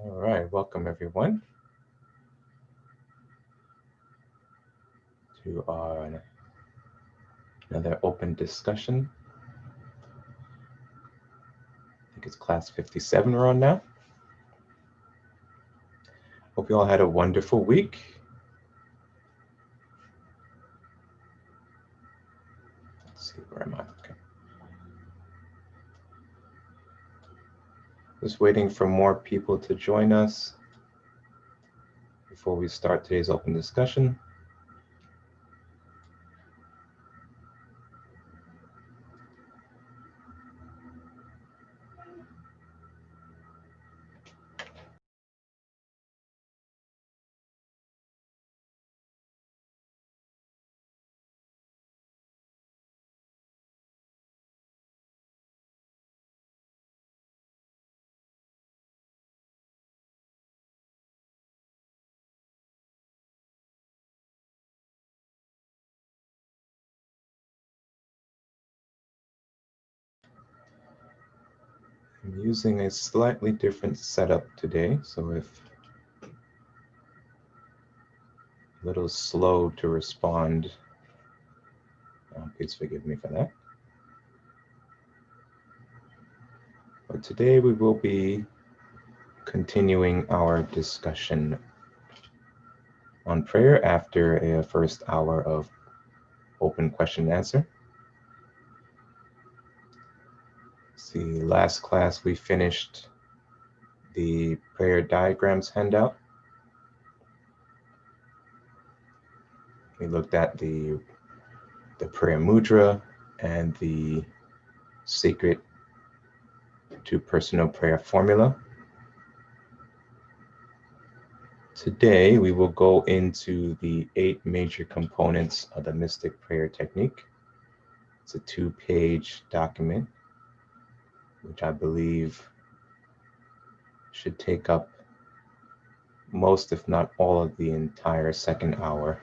All right, welcome everyone to another open discussion. I think it's class 57 we're on now. Hope you all had a wonderful week. Let's see, where am I? Okay. Just waiting for more people to join us before we start today's open discussion. I'm using a slightly different setup today, so if a little slow to respond, please forgive me for that. But today we will be continuing our discussion on prayer after a first hour of open question and answer. See, last class we finished the prayer diagrams handout. We looked at the prayer mudra and the secret to personal prayer formula. Today we will go into the 8 major components of the mystic prayer technique. It's a 2-page document, which I believe should take up most, if not all, of the entire second hour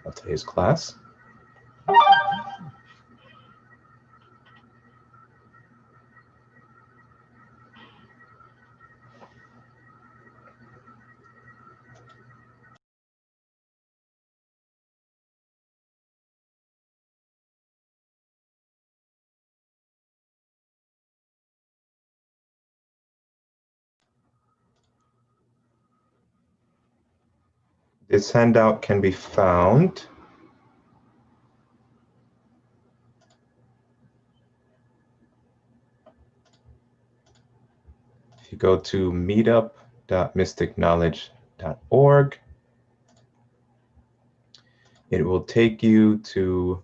of today's class. This handout can be found if you go to meetup.mysticknowledge.org. It will take you to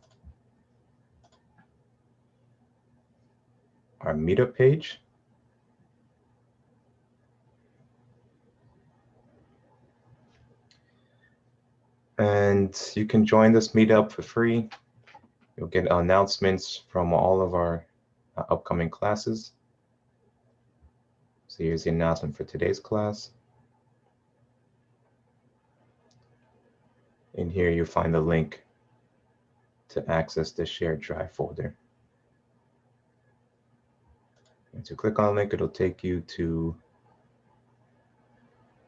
our meetup page. And you can join this meetup for free. You'll get announcements from all of our upcoming classes. So here's the announcement for today's class. In here, you'll find the link to access the shared drive folder. And to click on the link, it'll take you to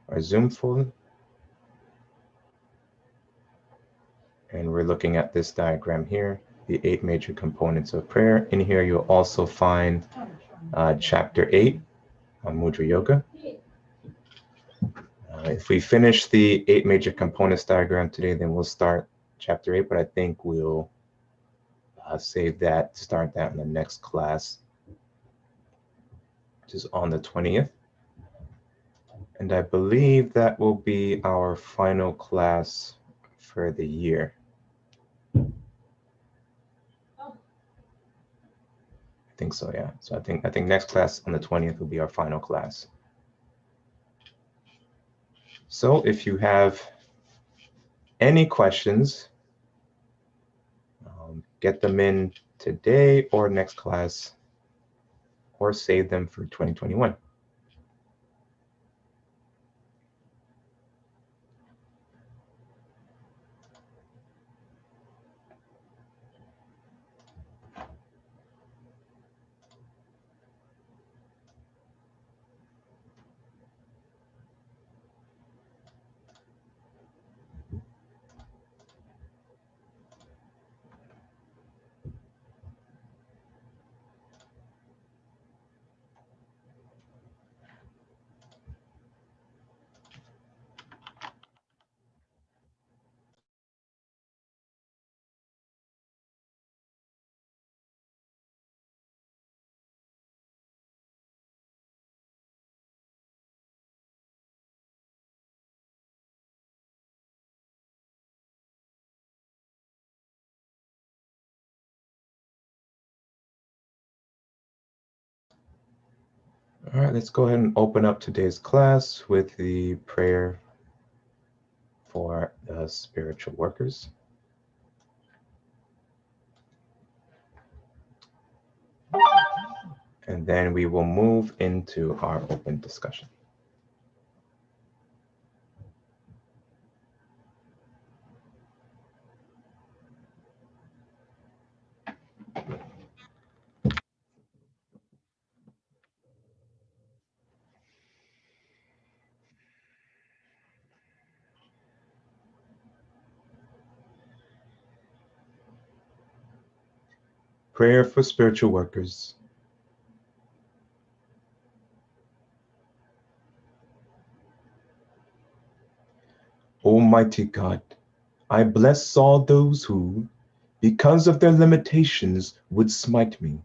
our Zoom folder. And we're looking at this diagram here, the 8 major components of prayer. In here, you'll also find chapter 8 on Mudra Yoga. If we finish the 8 major components diagram today, then we'll start chapter 8, but I think we'll save that, start that in the next class, which is on the 20th. And I believe that will be our final class for the year. I think so, yeah. So I think next class on the 20th will be our final class. So if you have any questions, get them in today or next class, or save them for 2021. All right, let's go ahead and open up today's class with the prayer for the spiritual workers. And then we will move into our open discussion. Prayer for spiritual workers. Almighty God, I bless all those who, because of their limitations, would smite me.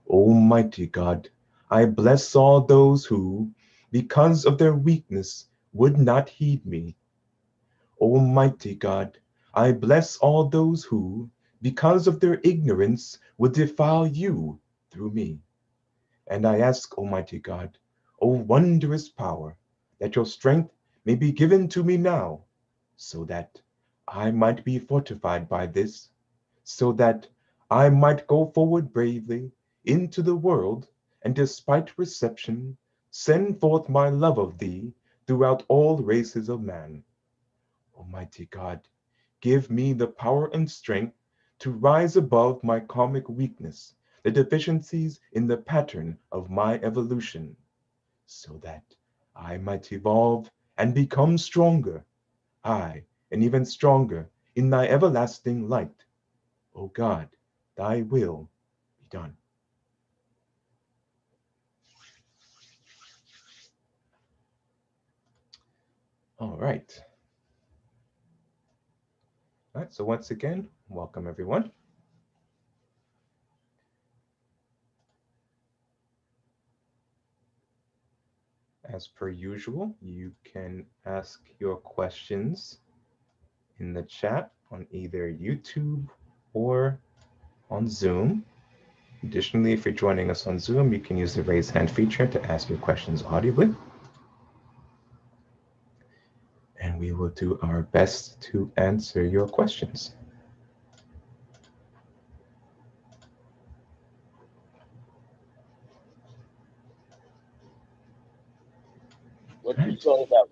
Almighty God, I bless all those who, because of their weakness, would not heed me. Almighty God, I bless all those who, because of their ignorance, would defile you through me. And I ask, Almighty God, O wondrous power, that your strength may be given to me now, so that I might be fortified by this, so that I might go forward bravely into the world, and despite reception, send forth my love of thee throughout all races of man. Almighty God, give me the power and strength to rise above my karmic weakness, the deficiencies in the pattern of my evolution, so that I might evolve and become stronger, aye, and even stronger in thy everlasting light. O God, thy will be done. All right. All right, so once again, welcome everyone. As per usual, you can ask your questions in the chat on either YouTube or on Zoom. Additionally, if you're joining us on Zoom, you can use the raise hand feature to ask your questions audibly. And we will do our best to answer your questions. What's this all about?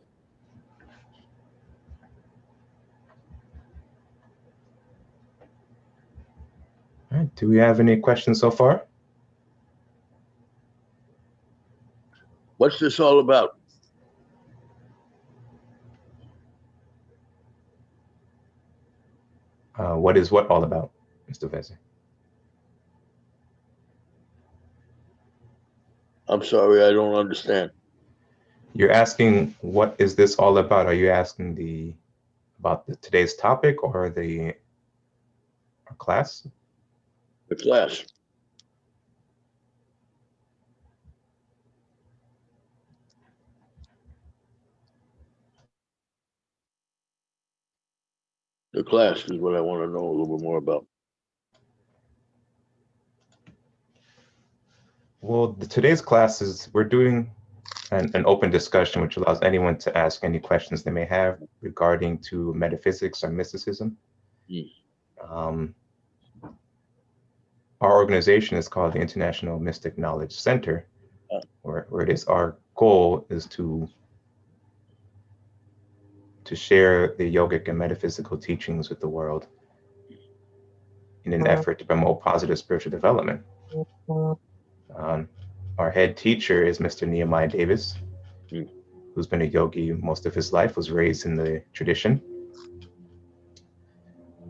All right, do we have any questions so far? What's this all about? What is what all about, Mr. Veze? I'm sorry, I don't understand. You're asking what is this all about? Are you asking about today's topic or our class? The class. The class is what I want to know a little bit more about. Well, today's class is we're doing an open discussion which allows anyone to ask any questions they may have regarding to metaphysics or mysticism. Um, our organization is called the International Mystic Knowledge Center, where it is our goal is to share the yogic and metaphysical teachings with the world in an effort to promote positive spiritual development. Our head teacher is Mr. Nehemiah Davis, who's been a yogi most of his life, was raised in the tradition.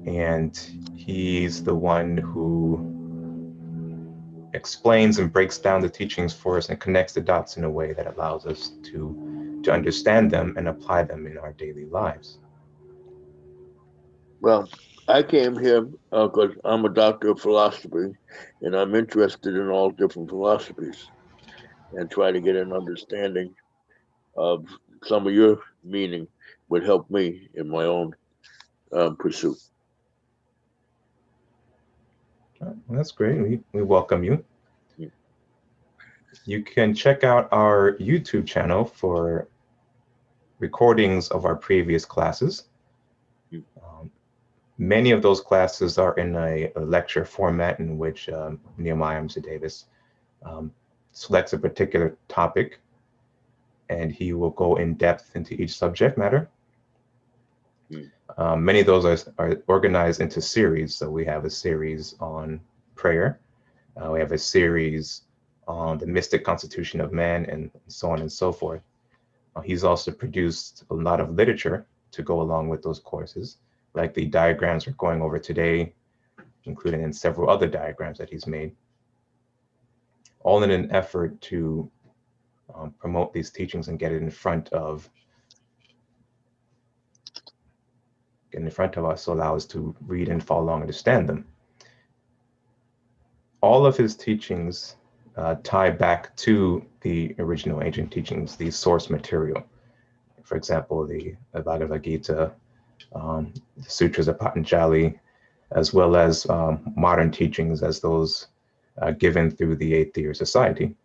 And he's the one who explains and breaks down the teachings for us and connects the dots in a way that allows us to understand them and apply them in our daily lives. Well, I came here because I'm a doctor of philosophy, and I'm interested in all different philosophies and try to get an understanding of some of your meaning would help me in my own pursuit. Well, that's great. We welcome you. You can check out our YouTube channel for recordings of our previous classes. Many of those classes are in a lecture format in which Nehemiah Mr. Davis selects a particular topic, and he will go in depth into each subject matter. Many of those are organized into series. So we have a series on prayer. We have a series on the mystic constitution of man, and so on and so forth. He's also produced a lot of literature to go along with those courses, like the diagrams we're going over today, including in several other diagrams that he's made, all in an effort to promote these teachings and get it in front of us to allow us to read and follow along and understand them. All of his teachings tie back to the original ancient teachings, the source material. For example, the Bhagavad Gita, the Sutras of Patanjali, as well as modern teachings as those given through the Eighth Year Society,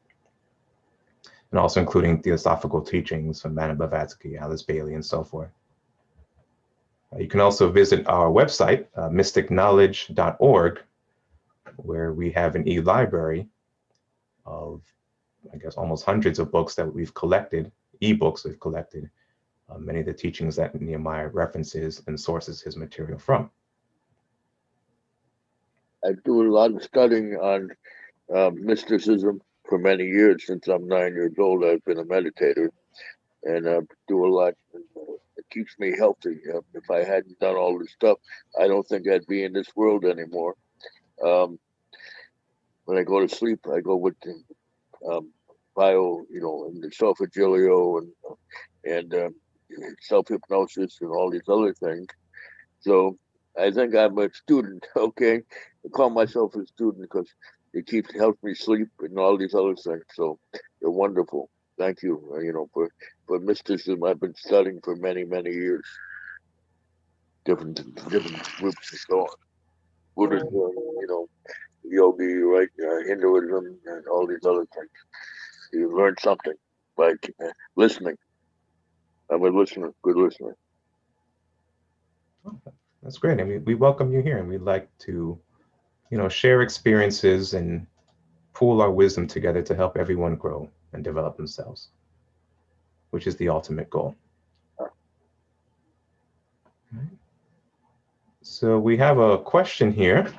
and also including theosophical teachings from Madame Blavatsky, Alice Bailey, and so forth. You can also visit our website, mysticknowledge.org, where we have an e-library of, I guess, almost hundreds of books that we've collected, e-books we've collected, many of the teachings that Nehemiah references and sources his material from. I do a lot of studying on mysticism for many years. Since I'm 9 years old, I've been a meditator, and do a lot. It keeps me healthy. If I hadn't done all this stuff, I don't think I'd be in this world anymore. When I go to sleep, I go with the and the self-agilio and self-hypnosis and all these other things. So I think I'm a student, okay? I call myself a student because it helps me sleep and all these other things. So they're wonderful. Thank you, for mysticism. I've been studying for many, many years. Different groups and so on. Buddhism, yogi, right? Hinduism and all these other things. You learn something by listening. I'm a listener, good listener. That's great. I mean, we welcome you here, and we'd like to, share experiences and pool our wisdom together to help everyone grow and develop themselves, which is the ultimate goal. So we have a question here.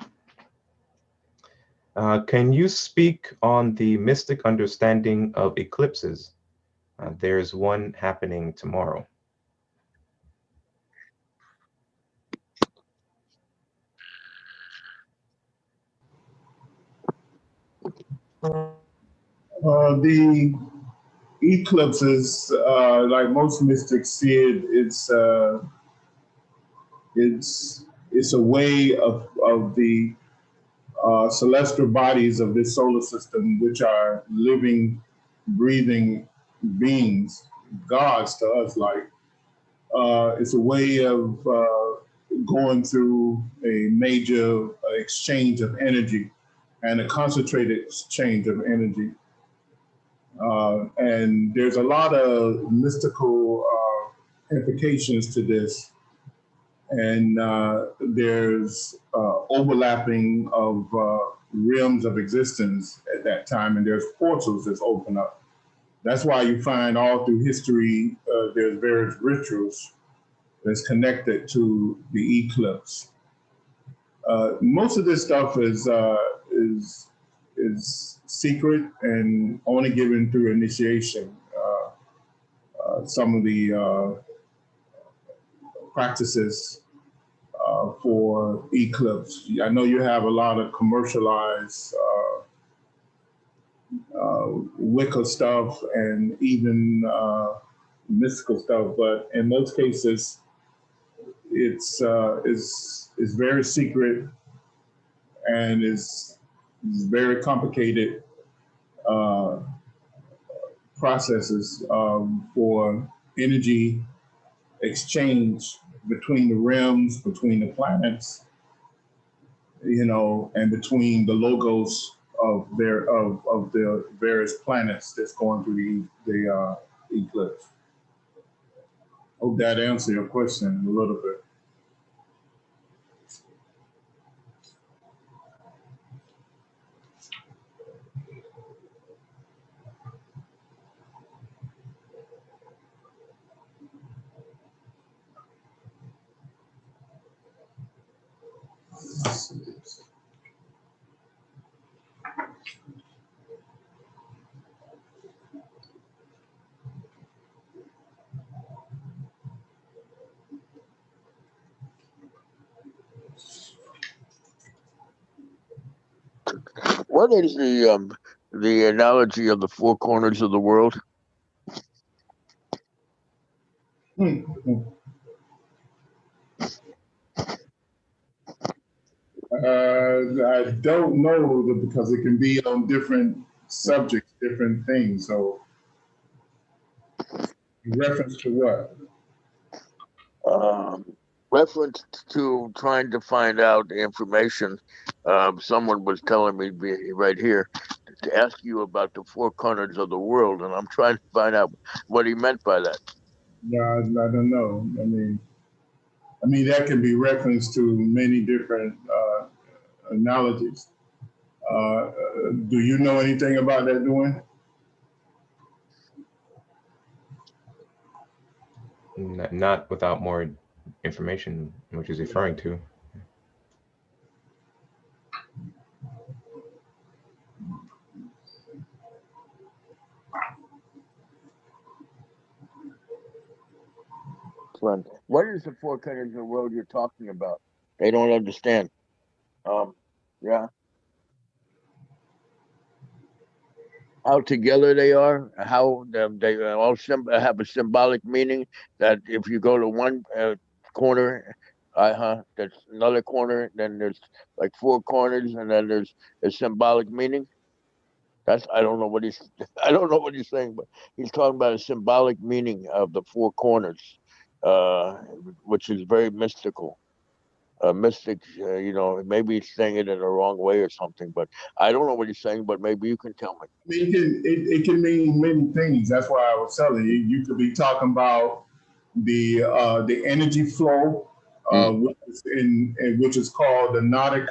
Can you speak on the mystic understanding of eclipses? There's one happening tomorrow. The eclipses, like most mystics see it, it's a way of the celestial bodies of this solar system, which are living, breathing beings, gods to us. Like it's a way of going through a major exchange of energy and a concentrated exchange of energy. And there's a lot of mystical implications to this. And there's overlapping of realms of existence at that time, and there's portals that's open up. That's why you find all through history, there's various rituals that's connected to the eclipse. Most of this stuff is secret and only given through initiation. Some of the practices for eclipse. I know you have a lot of commercialized Wicca stuff and even mystical stuff, but in most cases, it's very secret and is very complicated processes for energy exchange between the realms, between the planets, and between the logos of the various planets that's going through the eclipse. Hope that answers your question a little bit. What is the analogy of the four corners of the world? I don't know because it can be on different subjects, different things. So, in reference to what? Reference to trying to find out the information. Someone was telling me right here to ask you about the four corners of the world, and I'm trying to find out what he meant by that. Yeah, I don't know. I mean that can be referenced to many different analogies. Do you know anything about that, Dwayne? Not without more information, which is referring to. What is the four corners of the world you're talking about? They don't understand. Yeah. How together they are, how they all have a symbolic meaning. That if you go to one corner, that's another corner. Then there's like four corners, and then there's a symbolic meaning. That's I don't know what he's I don't know what he's saying, but he's talking about a symbolic meaning of the four corners, uh, which is very mystical. Mystic, maybe he's saying it in the wrong way or something, but I don't know what he's saying, but maybe you can tell me. I mean, it can mean many things. That's why I was telling you. You could be talking about the energy flow, which is called the Nordic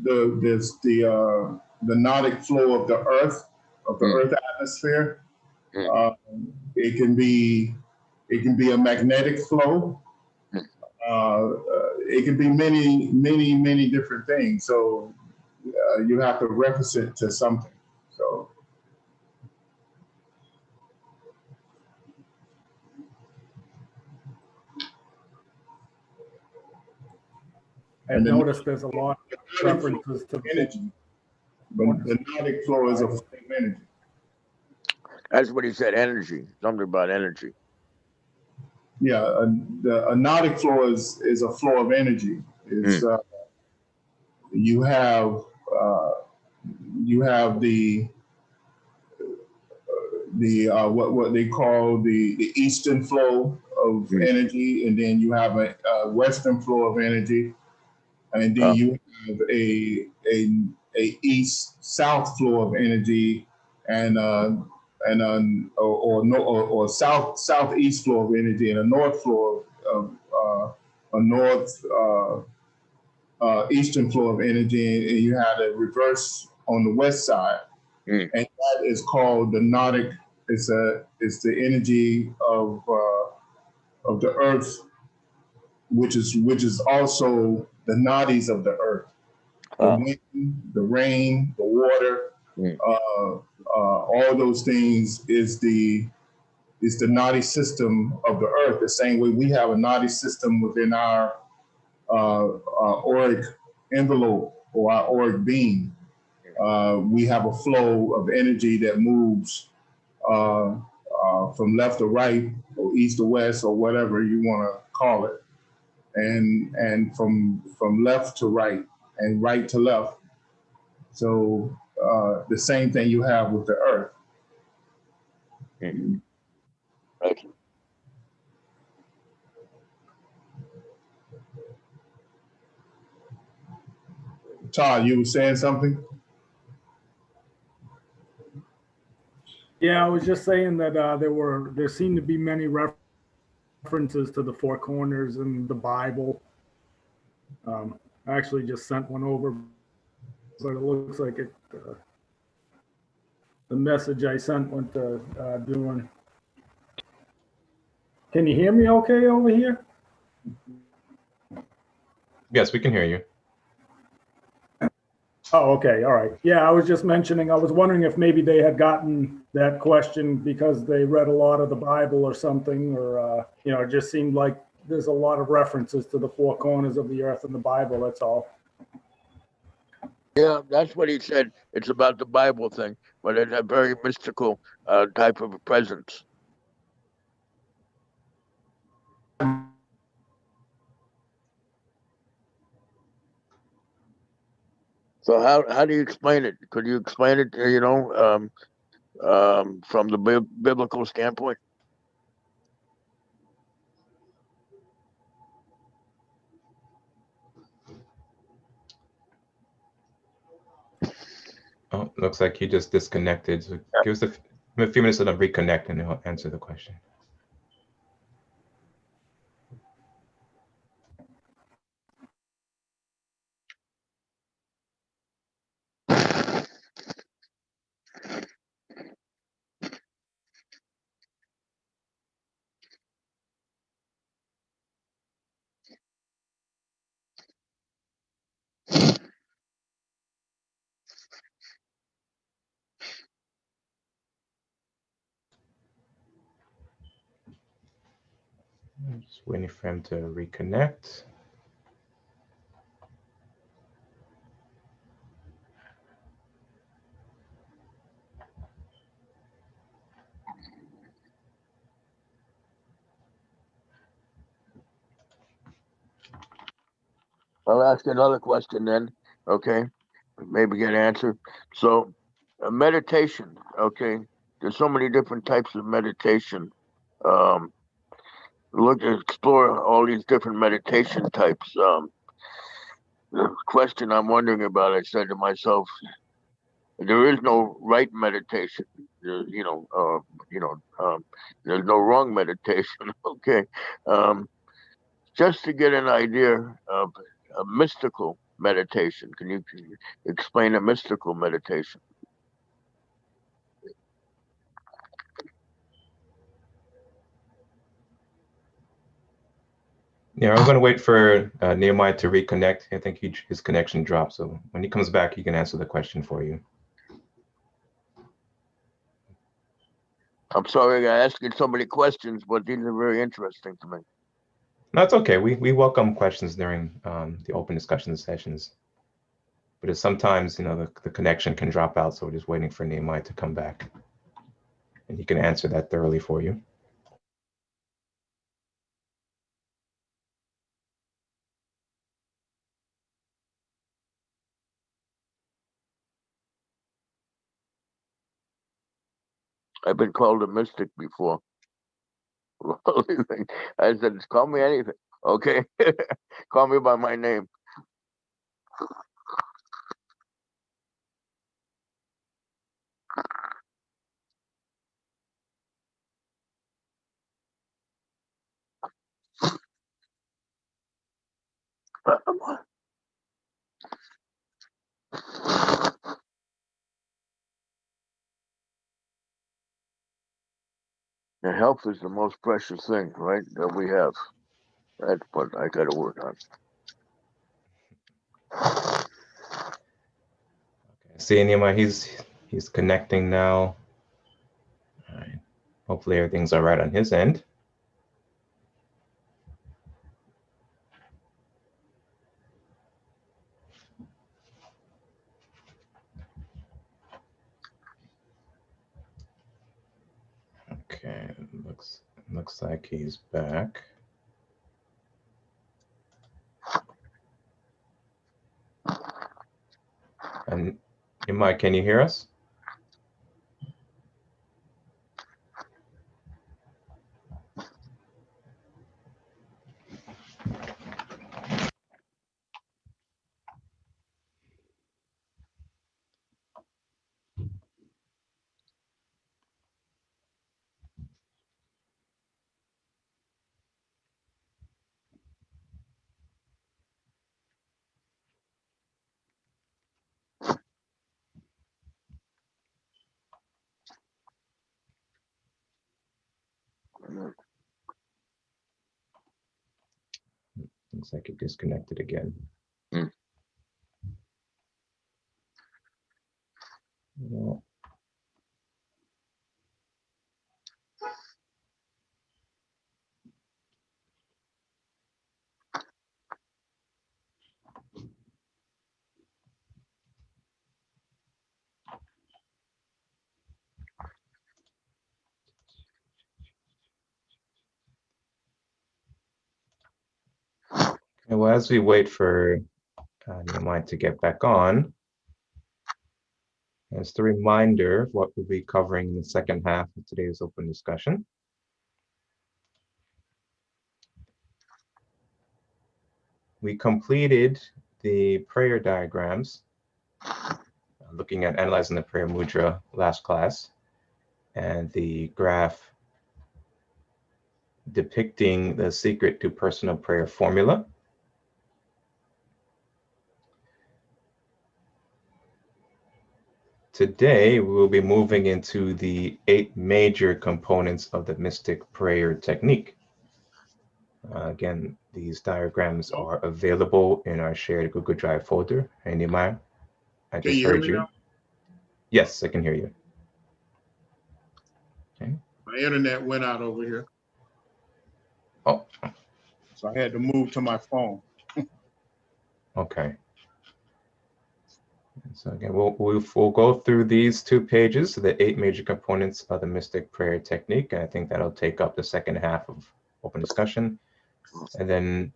the Nordic flow of the Earth atmosphere. Uh, it can be a magnetic flow. It can be many different things. So you have to reference it to something. So. I've noticed there's a lot of references to energy, but the Nordic flow is a flow of energy. That's what he said. Energy. Something about energy. Yeah, a Nordic flow is a flow of energy. It's you have the what they call the eastern flow of energy, and then you have a western flow of energy, and then you have a east south flow of energy, and or southeast flow of energy, and a north flow of a north eastern flow of energy, and you had a reverse on the west side, and that is called the Nordic. It's the energy of the earth, which is also the nadis of the earth. The wind, the rain, the water, all those things is the nadi system of the earth. The same way we have a nadi system within our auric envelope or our auric being. We have a flow of energy that moves from left to right or east to west or whatever you want to call it, and from left to right and right to left. So the same thing you have with the earth. Thank you. Todd, you were saying something? Yeah, I was just saying that there seemed to be many references to the four corners in the Bible. I actually just sent one over, but it looks like the message I sent went to doing. Can you hear me okay over here? Yes, we can hear you. Oh, okay. All right. Yeah, I was just mentioning, I was wondering if maybe they had gotten that question because they read a lot of the Bible or something, or, it just seemed like there's a lot of references to the four corners of the earth in the Bible. That's all. Yeah, that's what he said. It's about the Bible thing, but it's a very mystical type of a presence. So how do you explain it? Could you explain it, from the biblical standpoint? Oh, looks like he just disconnected. So give us a few minutes to reconnect and he'll answer the question. Just waiting for him to reconnect. I'll ask another question then, okay? Maybe get an answer. So, meditation, okay? There's so many different types of meditation. Um, explore all these different meditation types. The question I'm wondering about, I said to myself, there is no right meditation. There, there's no wrong meditation. Okay, just to get an idea of a mystical meditation. Can you explain a mystical meditation? Yeah, I'm going to wait for Nehemiah to reconnect. I think his connection dropped. So when he comes back, he can answer the question for you. I'm sorry I asked you so many questions, but these are very interesting to me. No, it's okay. We welcome questions during the open discussion sessions. But it's sometimes, the connection can drop out. So we're just waiting for Nehemiah to come back. And he can answer that thoroughly for you. I've been called a mystic before. I said, call me anything. Okay. Call me by my name. And health is the most precious thing, right, that we have. That's what I got to work on. Okay. See, Nehemiah, he's connecting now. All right. Hopefully everything's all right on his end. Okay, looks like he's back. And Nehemiah, can you hear us? Looks like it disconnected again. Hmm. Well, okay, well, as we wait for Nehemiah to get back on, as a reminder of what we'll be covering in the second half of today's open discussion. We completed the prayer diagrams, looking at analyzing the prayer mudra last class, and the graph depicting the secret to personal prayer formula. Today, we will be moving into the 8 major components of the mystic prayer technique. Again, these diagrams are available in our shared Google Drive folder. Hey, Nehemiah, I just heard you. Yes, I can hear you. Okay. My internet went out over here. Oh. So I had to move to my phone. Okay. So again, we'll go through these 2 pages, the 8 major components of the mystic prayer technique. And I think that'll take up the second half of open discussion. And then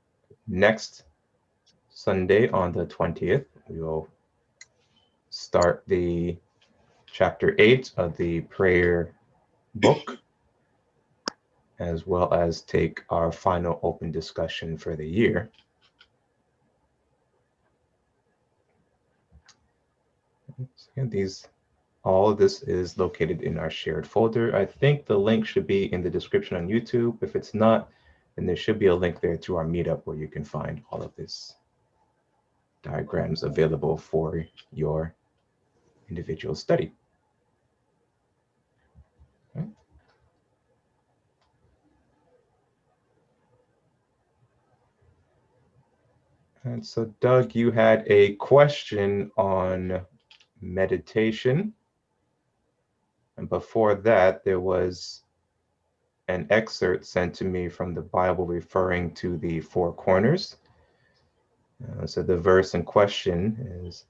next Sunday on the 20th, we will start the chapter 8 of the prayer book, as well as take our final open discussion for the year. So again, all of this is located in our shared folder. I think the link should be in the description on YouTube. If it's not, then there should be a link there to our meetup where you can find all of this diagrams available for your individual study. Okay. And so, Doug, you had a question on meditation. And before that, there was an excerpt sent to me from the Bible referring to the 4 corners. So the verse in question is,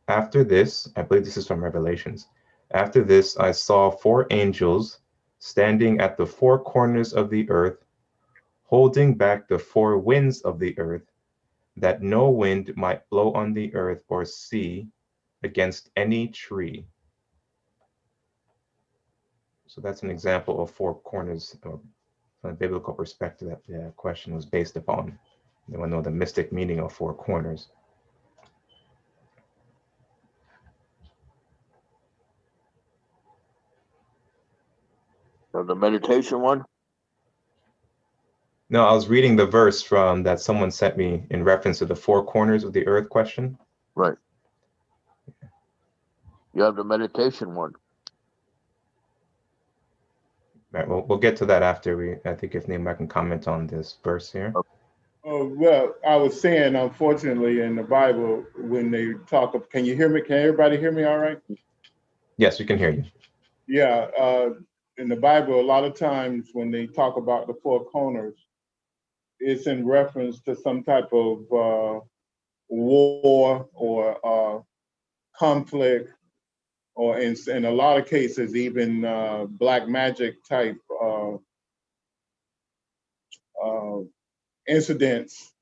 after this, I believe this is from Revelations, after this I saw 4 angels standing at the 4 corners of the earth, holding back the 4 winds of the earth, that no wind might blow on the earth or sea against any tree. So that's an example of 4 corners, or from a biblical perspective, that the question was based upon. They want to know the mystic meaning of 4 corners. So the meditation one? No, I was reading the verse from that someone sent me in reference to the 4 corners of the earth question. Right. You have the meditation one. Right, we'll get to that after I think if Nehemiah can comment on this verse here. Okay. Oh, well, I was saying, unfortunately, in the Bible, when they talk of, can you hear me? Can everybody hear me all right? Yes, we can hear you. Yeah, in the Bible, a lot of times when they talk about the 4 corners, it's in reference to some type of war or conflict, or in a lot of cases, even black magic type incidents,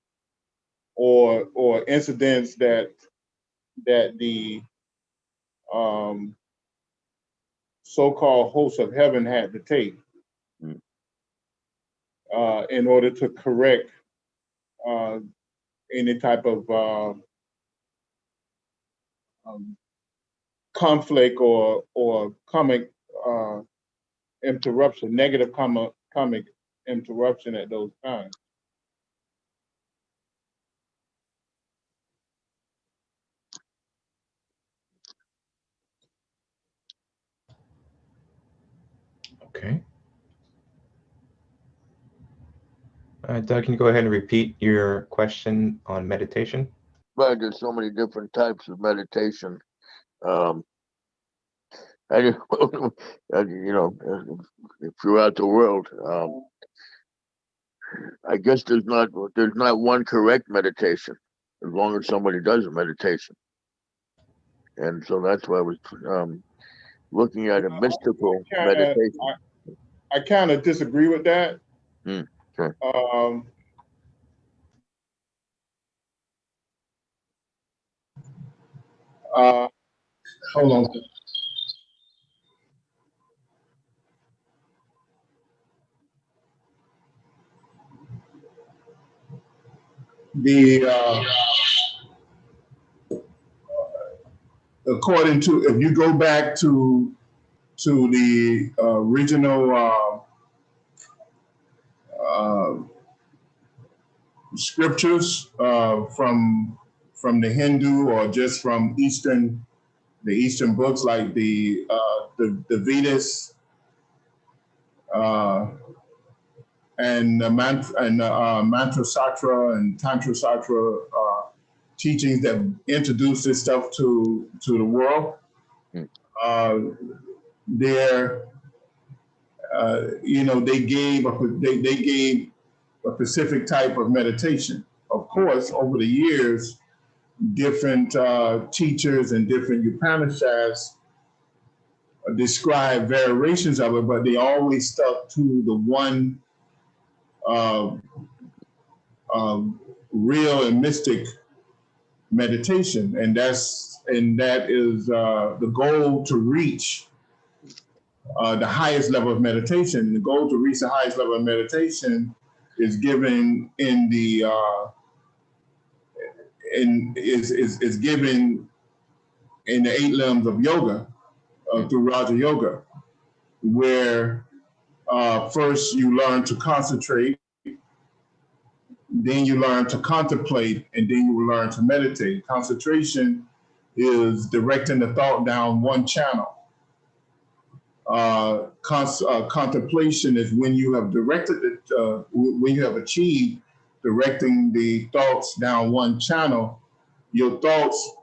or incidents that the so-called hosts of heaven had to take in order to correct any type of conflict or comic interruption, negative comic interruption at those times. Okay. Doug, can you go ahead and repeat your question on meditation? But there's so many different types of meditation. And, you know, throughout the world, I guess there's not one correct meditation, as long as somebody does a meditation. And so that's why I was looking at a mystical meditation. I kind of disagree with that. Sure. Hold on. According to, if you go back to the original scriptures from the Hindu or just from the Eastern books like the Vedas and Mantra Satra and Tantra Satra teachings that introduced this stuff to the world. They gave a specific type of meditation. Of course, over the years, different teachers and different Upanishads describe variations of it, but they always stuck to the one real and mystic meditation, and that is the goal to reach the highest level of meditation. The goal to reach the highest level of meditation is given in the is given in the 8 limbs of yoga through Raja Yoga, where first you learn to concentrate, then you learn to contemplate, and then you learn to meditate. Concentration is directing the thought down one channel. Contemplation is when you have directed it, when you have achieved directing the thoughts down one channel. Your thoughts,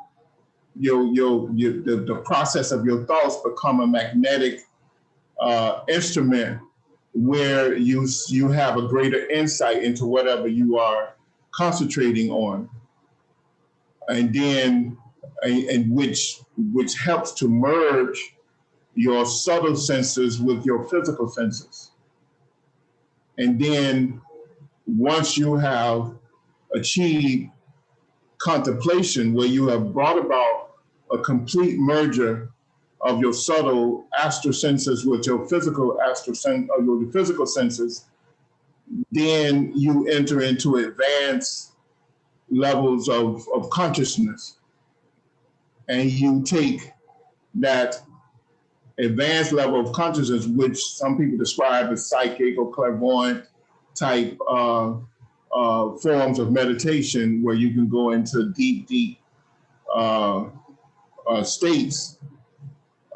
the process of your thoughts become a magnetic instrument where you have a greater insight into whatever you are concentrating on, and then which helps to merge your subtle senses with your physical senses. And then once you have achieved contemplation, where you have brought about a complete merger of your subtle astral senses with your physical your physical senses, then you enter into advanced levels of consciousness. And you take that advanced level of consciousness, which some people describe as psychic or clairvoyant type forms of meditation, where you can go into deep states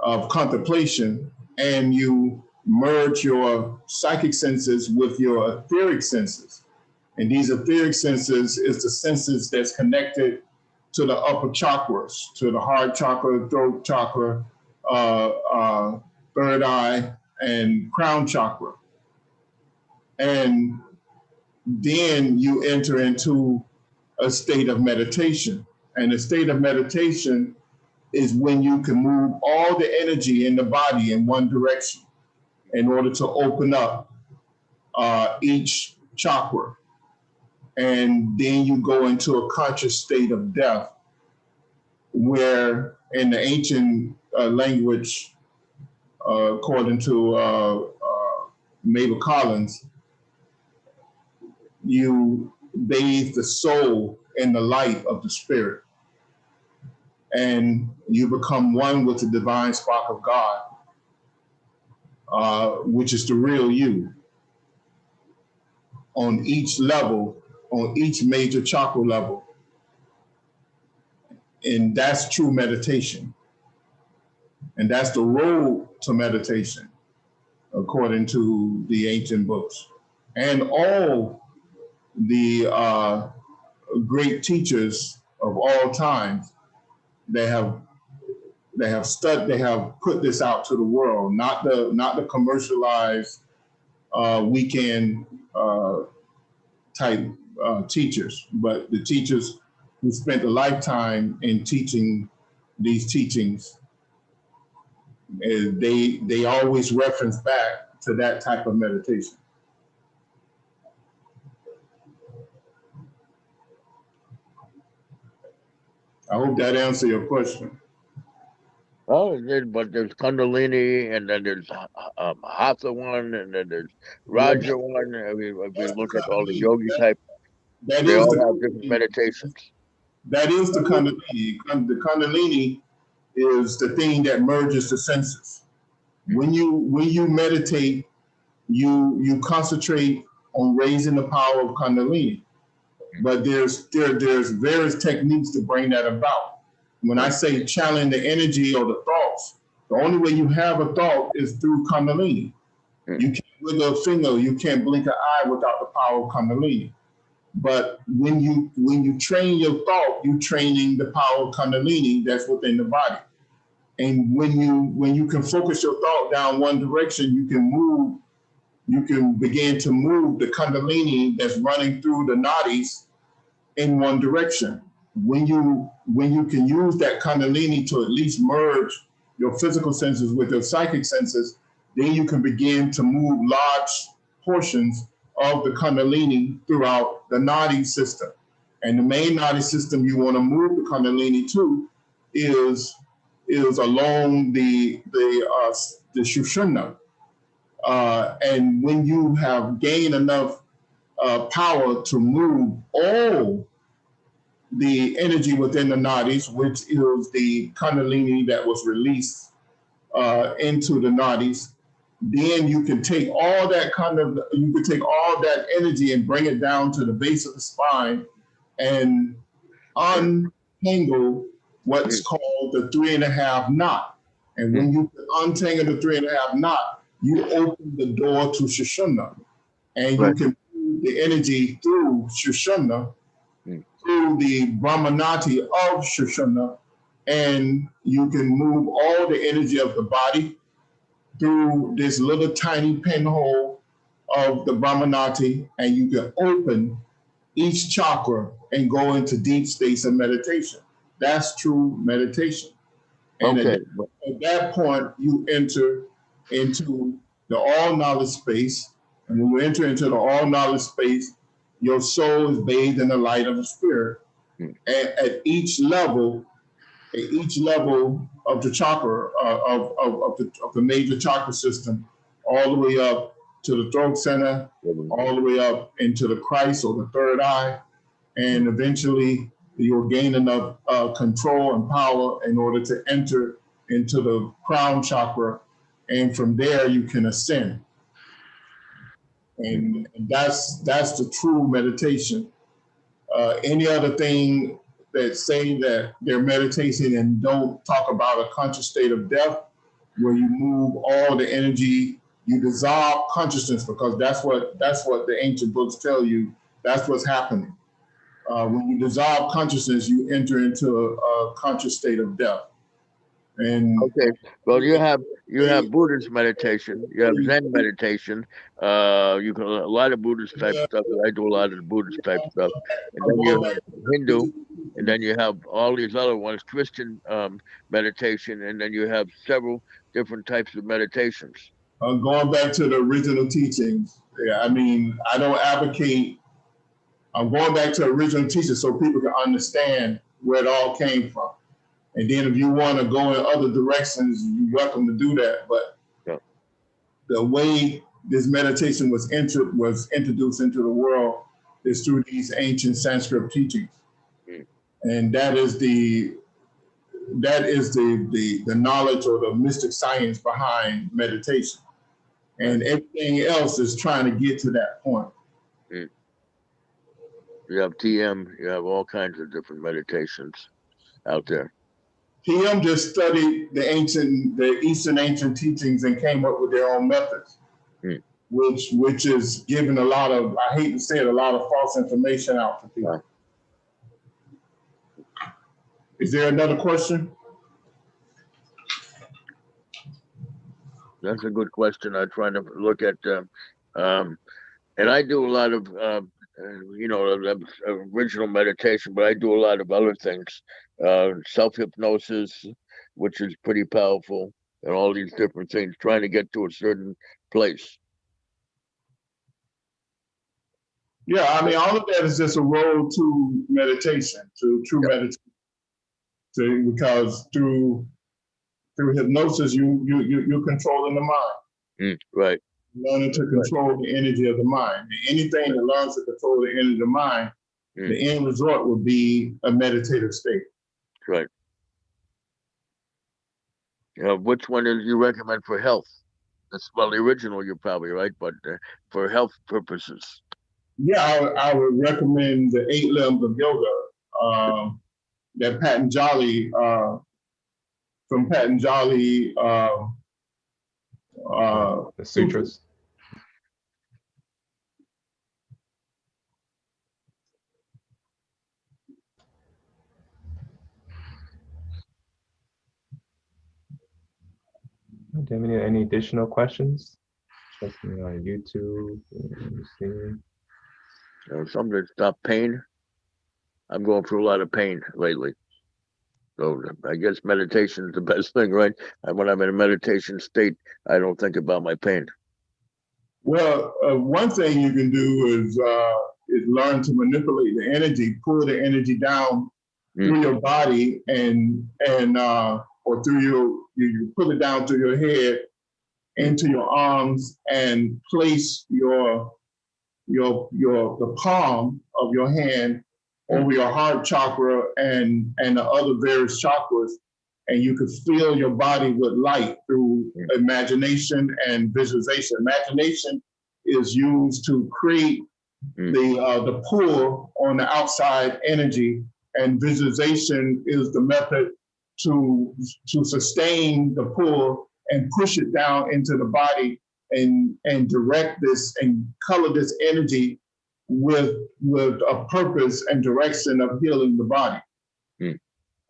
of contemplation, and you merge your psychic senses with your etheric senses. And these etheric senses is the senses that's connected to the upper chakras, to the heart chakra, throat chakra, third eye, and crown chakra. And then you enter into a state of meditation. And a state of meditation is when you can move all the energy in the body in one direction in order to open up each chakra. And then you go into a conscious state of death, where in the ancient language, according to Mabel Collins, you bathe the soul in the light of the spirit, and you become one with the divine spark of God, which is the real you, on each level, on each major chakra level. And that's true meditation. And that's the road to meditation, according to the ancient books. And all the great teachers of all times, they have put this out to the world, not the commercialized weekend type teachers, but the teachers who spent a lifetime in teaching these teachings. They always reference back to that type of meditation. I hope that answers your question. Oh, it did, but there's Kundalini, and then there's Hatha one, and then there's Raja one. I mean, if we look at all the yogi type, they all have different meditations. That is the Kundalini. The Kundalini is the thing that merges the senses. When you meditate, you concentrate on raising the power of Kundalini. But there's various techniques to bring that about. When I say challenge the energy or the thoughts, the only way you have a thought is through Kundalini. You can't wiggle a finger, you can't blink an eye without the power of Kundalini. But when you train your thought, you're training the power of Kundalini that's within the body. And when you can focus your thought down one direction, you can begin to move the Kundalini that's running through the nadis in one direction. When you can use that Kundalini to at least merge your physical senses with your psychic senses, then you can begin to move large portions of the Kundalini throughout the nadi system. And the main nadi system you want to move the Kundalini to is along the Sushumna. And when you have gained enough power to move all the energy within the nadis, which is the Kundalini that was released into the nadis, then you can take all that energy and bring it down to the base of the spine and untangle what's called the 3.5 knot. And when you untangle the 3.5 knot, you open the door to Sushumna, and you can move the energy through Sushumna, through the Brahmanati of Sushumna, and you can move all the energy of the body through this little tiny pinhole of the Brahmanati, and you can open each chakra and go into deep states of meditation. That's true meditation. And at that point, you enter into the all-knowledge space. And when you enter into the all-knowledge space, your soul is bathed in the light of the spirit. And at each level of the chakra, of the major chakra system, all the way up to the throat center, all the way up into the Christ or the third eye, and eventually you'll gain enough control and power in order to enter into the crown chakra, and from there you can ascend. And that's the true meditation. Any other thing that say that they're meditating and don't talk about a conscious state of death, where you move all the energy, you dissolve consciousness, because that's what the ancient books tell you. That's what's happening. When you dissolve consciousness, you enter into a conscious state of death. And well, you have Buddhist meditation, you have Zen meditation, you can a lot of Buddhist type stuff. I do a lot of the Buddhist type stuff, and then you have Hindu, and then you have all these other ones, Christian meditation, and then you have several different types of meditations. Going back to the original teachings, I mean, I don't advocate. I'm going back to the original teachings so people can understand where it all came from. And then if you want to go in other directions, you're welcome to do that. But the way this meditation was introduced into the world is through these ancient Sanskrit teachings. And that is the knowledge or the mystic science behind meditation. And everything else is trying to get to that point. You have TM, you have all kinds of different meditations out there. TM just studied the Eastern ancient teachings and came up with their own methods. which is giving a lot of, I hate to say it, a lot of false information out to people. Right. Is there another question? That's a good question. I'm trying to look at, and I do a lot of, original meditation, but I do a lot of other things, self-hypnosis, which is pretty powerful, and all these different things, trying to get to a certain place. Yeah, I mean, all of that is just a road to meditation, to true meditation. Because through hypnosis, you're controlling the mind. Right. Learning to control the energy of the mind. And anything that learns to control the energy of the mind, the end result would be a meditative state. Right. Which one do you recommend for health? That's, well, the original you're probably right, but for health purposes. Yeah, I would recommend the 8 limbs of yoga. That Patanjali, from Patanjali, the sutras. Do you have any additional questions? Checking on YouTube. Something to stop pain. I'm going through a lot of pain lately. So I guess meditation is the best thing, right? And when I'm in a meditation state, I don't think about my pain. Well, one thing you can do is learn to manipulate the energy, pull the energy down through your body, or through you pull it down through your head into your arms, and place the palm of your hand over your heart chakra and the other various chakras, and you could fill your body with light through imagination and visualization. Imagination is used to create the pull on the outside energy, and visualization is the method to sustain the pull and push it down into the body and direct this and color this energy with a purpose and direction of healing the body.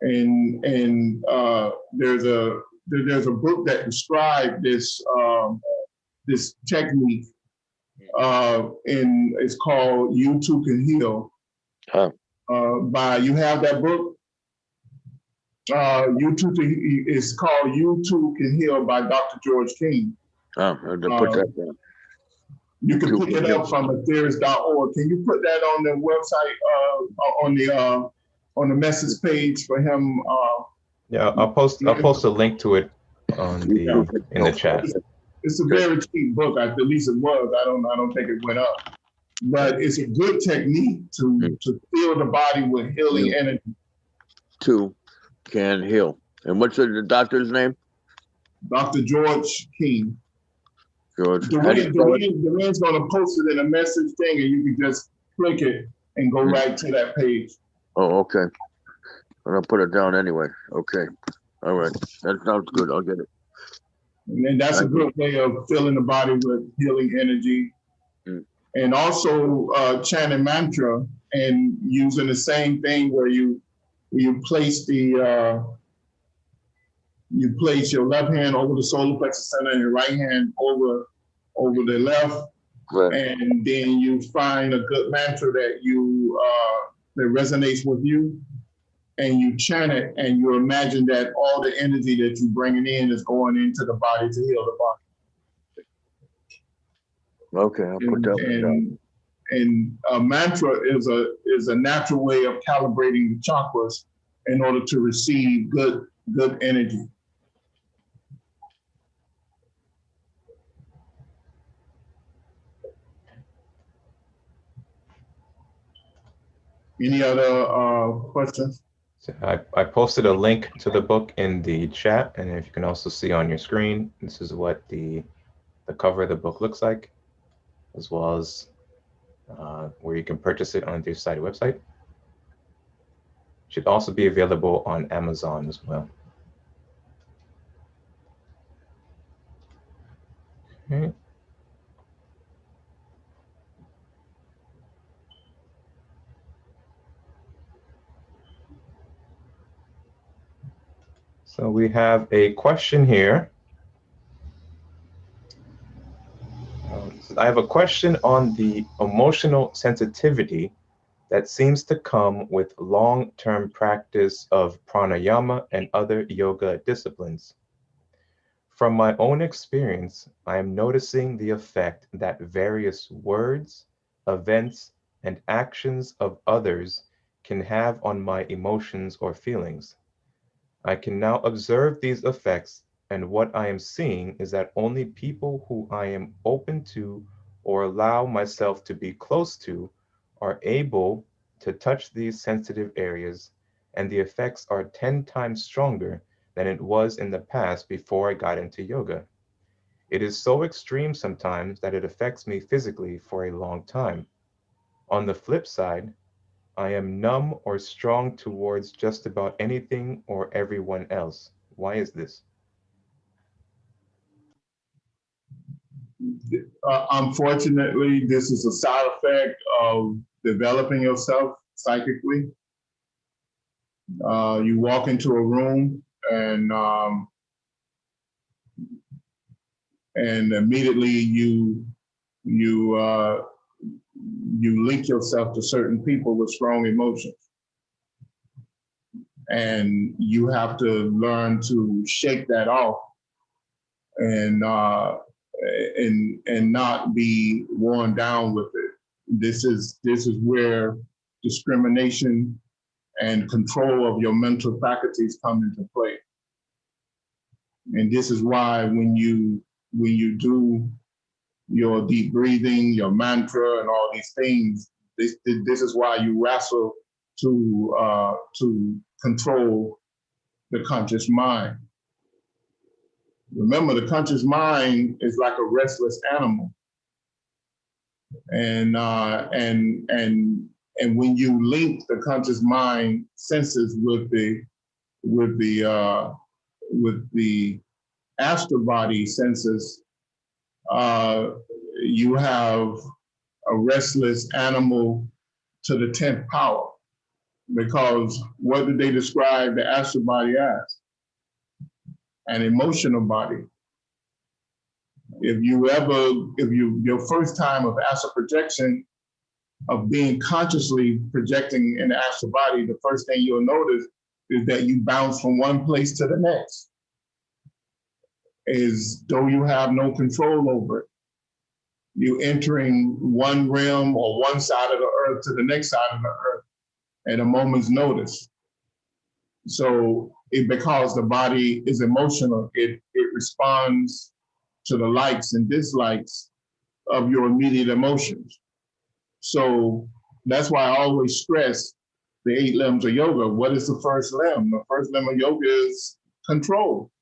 And there's a book that describes this technique, and it's called "You Too Can Heal." You have that book? It's called "You Too Can Heal" by Dr. George King. I have to put that down. You can pick it up from etheris.org. Can you put that on the website, on the message page for him? Yeah, I'll post a link to it in the chat. It's a very cheap book. At least it was. I don't think it went up. But it's a good technique to fill the body with healing energy. Too can heal. And what's the doctor's name? Dr. George King. George. Dwayne's going to post it in a message thing, and you can just click it and go right to that page. Oh, okay. I'm going to put it down anyway. Okay. All right. That sounds good. I'll get it. And then that's a good way of filling the body with healing energy. And also chanting mantra and using the same thing where you place you place your left hand over the solar plexus center and your right hand over the left, and then you find a good mantra that that resonates with you, and you chant it, and you imagine that all the energy that you're bringing in is going into the body to heal the body. Okay, I'll put that down. And a mantra is a natural way of calibrating the chakras in order to receive good energy. Any other questions? So I posted a link to the book in the chat, and if you can also see on your screen, this is what the cover of the book looks like, as well as where you can purchase it on the site website. It should also be available on Amazon as well. Okay. So we have a question here. I have a question on the emotional sensitivity that seems to come with long-term practice of pranayama and other yoga disciplines. From my own experience, I am noticing the effect that various words, events, and actions of others can have on my emotions or feelings. I can now observe these effects, and what I am seeing is that only people who I am open to or allow myself to be close to are able to touch these sensitive areas, and the effects are 10 times stronger than it was in the past before I got into yoga. It is so extreme sometimes that it affects me physically for a long time. On the flip side, I am numb or strong towards just about anything or everyone else. Why is this? Unfortunately, this is a side effect of developing yourself psychically. You walk into a room and immediately you link yourself to certain people with strong emotions, and you have to learn to shake that off and not be worn down with it. This is where discrimination and control of your mental faculties come into play. And this is why when you do your deep breathing, your mantra, and all these things, this is why you wrestle to control the conscious mind. Remember, the conscious mind is like a restless animal, and when you link the conscious mind senses with the astral body senses, you have a restless animal to the 10th power. Because what did they describe the astral body as? An emotional body. Your first time of astral projection, of being consciously projecting in the astral body, the first thing you'll notice is that you bounce from one place to the next, as though you have no control over it. You entering one realm or one side of the earth to the next side of the earth at a moment's notice. So because the body is emotional, it responds to the likes and dislikes of your immediate emotions. So that's why I always stress the 8 limbs of yoga. What is the first limb? The first limb of yoga is control.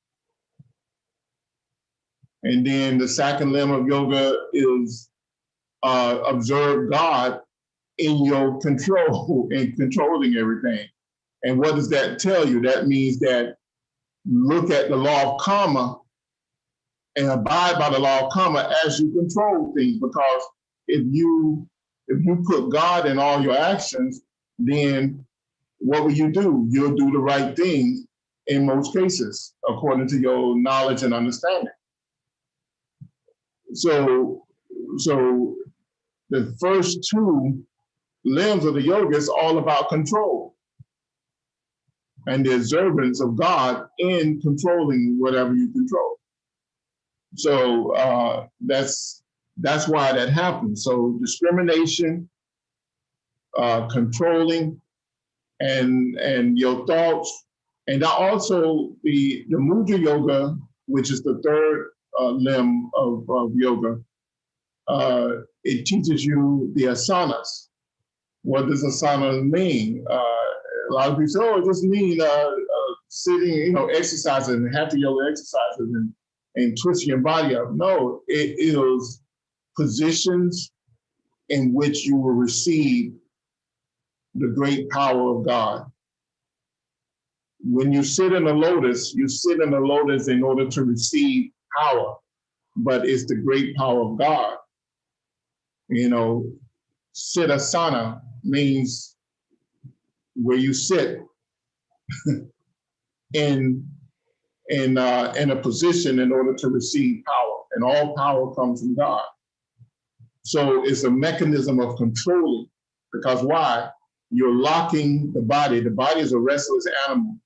And then the second limb of yoga is observe God in your control, in controlling everything. And what does that tell you? That means that look at the law of karma and abide by the law of karma as you control things. Because if you put God in all your actions, then what will you do? You'll do the right thing in most cases, according to your knowledge and understanding. So the first 2 limbs of the yoga is all about control and the observance of God in controlling whatever you control. So that's why that happens. So discrimination, controlling, and your thoughts, and also the Mudra Yoga, which is the third limb of yoga. It teaches you the asanas. What does asana mean? A lot of people say, "Oh, it just means sitting, exercising, hatha yoga exercises, and twisting your body up." No, it is positions in which you will receive the great power of God. When you sit in a lotus, you sit in a lotus in order to receive power, but it's the great power of God. Siddhasana means where you sit in in a position in order to receive power, and all power comes from God. So it's a mechanism of controlling, because why? You're locking the body. The body is a restless animal.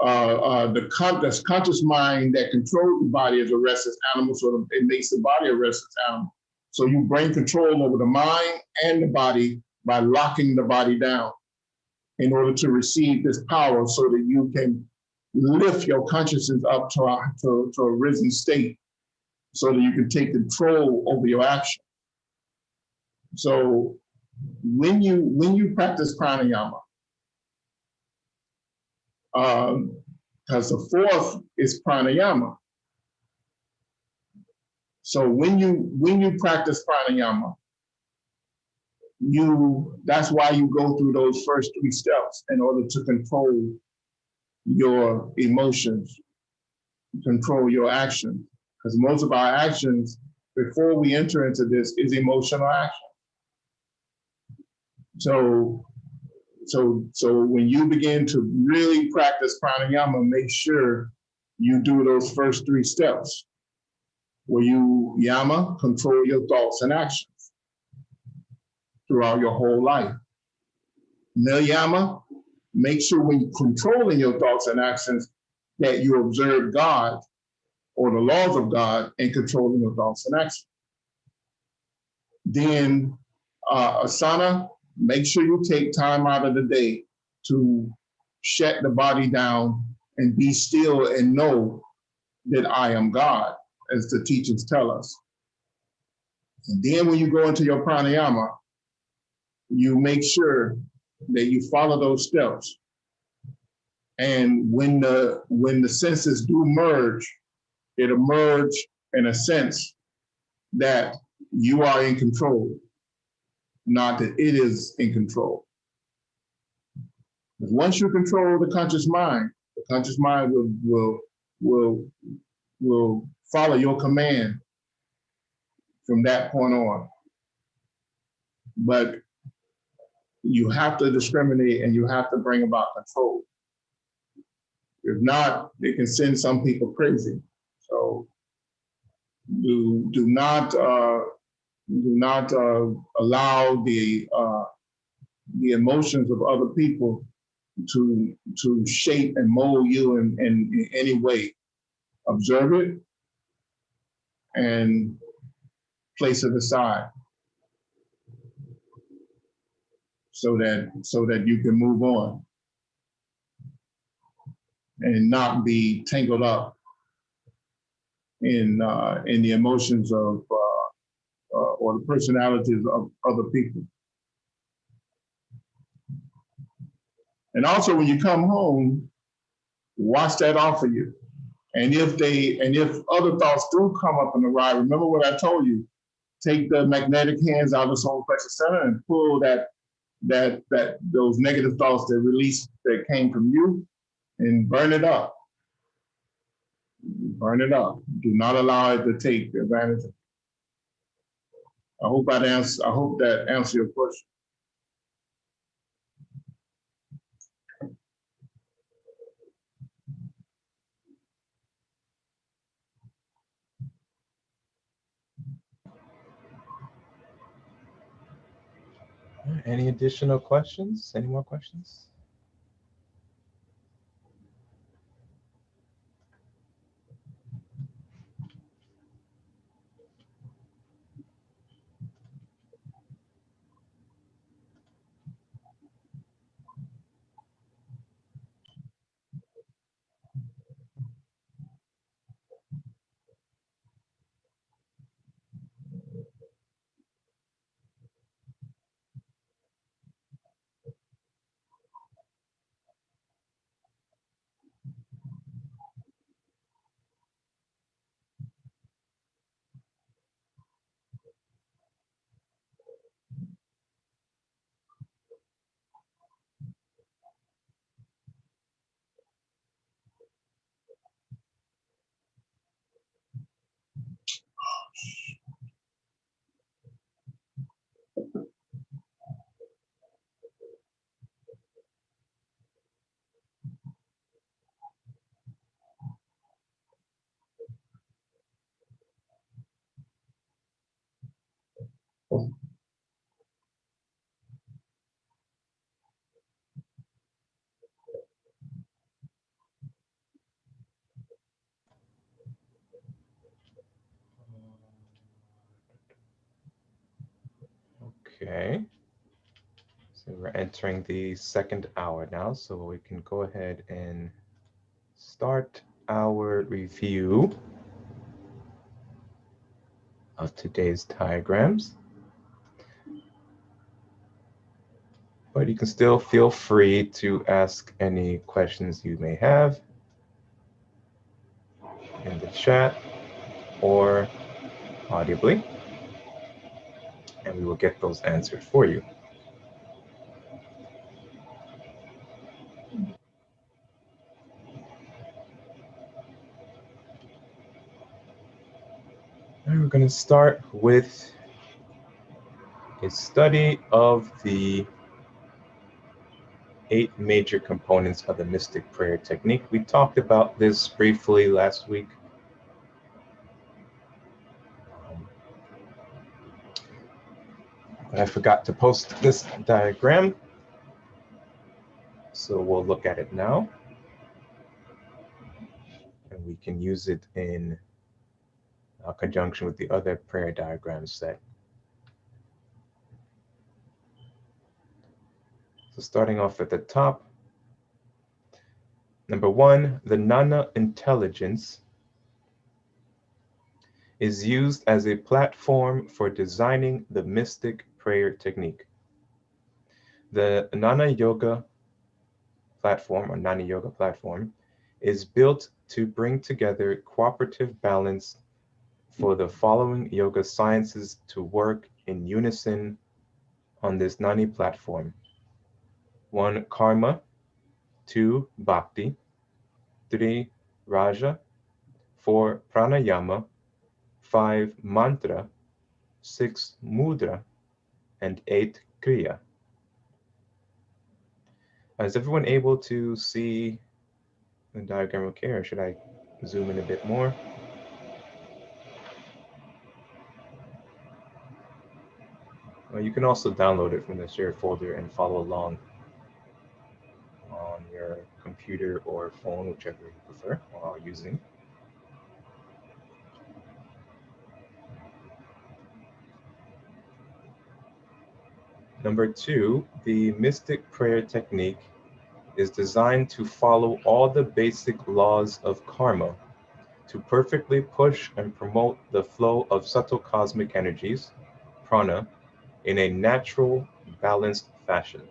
The conscious mind that controls the body is a restless animal, so it makes the body a restless animal. So you bring control over the mind and the body by locking the body down in order to receive this power, so that you can lift your consciousness up to a risen state, so that you can take control over your action. So when you practice pranayama, because the fourth is pranayama. So when you practice pranayama, that's why you go through those first 3 steps in order to control your emotions, control your actions. Because most of our actions before we enter into this is emotional action. So when you begin to really practice pranayama, make sure you do those first 3 steps, where you control your thoughts and actions throughout your whole life. Niyama, make sure when you're controlling your thoughts and actions that you observe God or the laws of God in controlling your thoughts and actions. Then asana, make sure you take time out of the day to shut the body down and be still and know that I am God, as the teachings tell us. And then when you go into your pranayama, you make sure that you follow those steps. And when the senses do merge, it'll merge in a sense that you are in control, not that it is in control. Because once you control the conscious mind will follow your command from that point on. But you have to discriminate and you have to bring about control. If not, it can send some people crazy. So do not allow the emotions of other people to shape and mold you in any way. Observe it and place it aside, so that you can move on and not be tangled up in the emotions of or the personalities of other people. And also, when you come home, watch that off of you. And if other thoughts do come up in the ride, remember what I told you. Take the magnetic hands out of the solar plexus center and pull those negative thoughts that came from you, and burn it up. Burn it up. Do not allow it to take advantage of it. I hope that answers your question. Any additional questions? Any more questions? Okay. So we're entering the second hour now, so we can go ahead and start our review of today's diagrams. But you can still feel free to ask any questions you may have in the chat or audibly, and we will get those answered for you. And we're going to start with a study of the 8 major components of the mystic prayer technique. We talked about this briefly last week. But I forgot to post this diagram, so we'll look at it now. And we can use it in conjunction with the other prayer diagram set. So starting off at the top, number 1, the Nana intelligence is used as a platform for designing the mystic prayer technique. The Nana Yoga platform, or Nana Yoga platform, is built to bring together cooperative balance for the following yoga sciences to work in unison on this Nani platform. 1, karma. 2, bhakti. 3, raja. 4, pranayama. 5, mantra. 6, mudra. And 8, kriya. Is everyone able to see the diagram okay, or should I zoom in a bit more? Well, you can also download it from the shared folder and follow along on your computer or phone, whichever you prefer, while using. Number 2, the mystic prayer technique is designed to follow all the basic laws of karma to perfectly push and promote the flow of subtle cosmic energies, prana, in a natural, balanced fashion.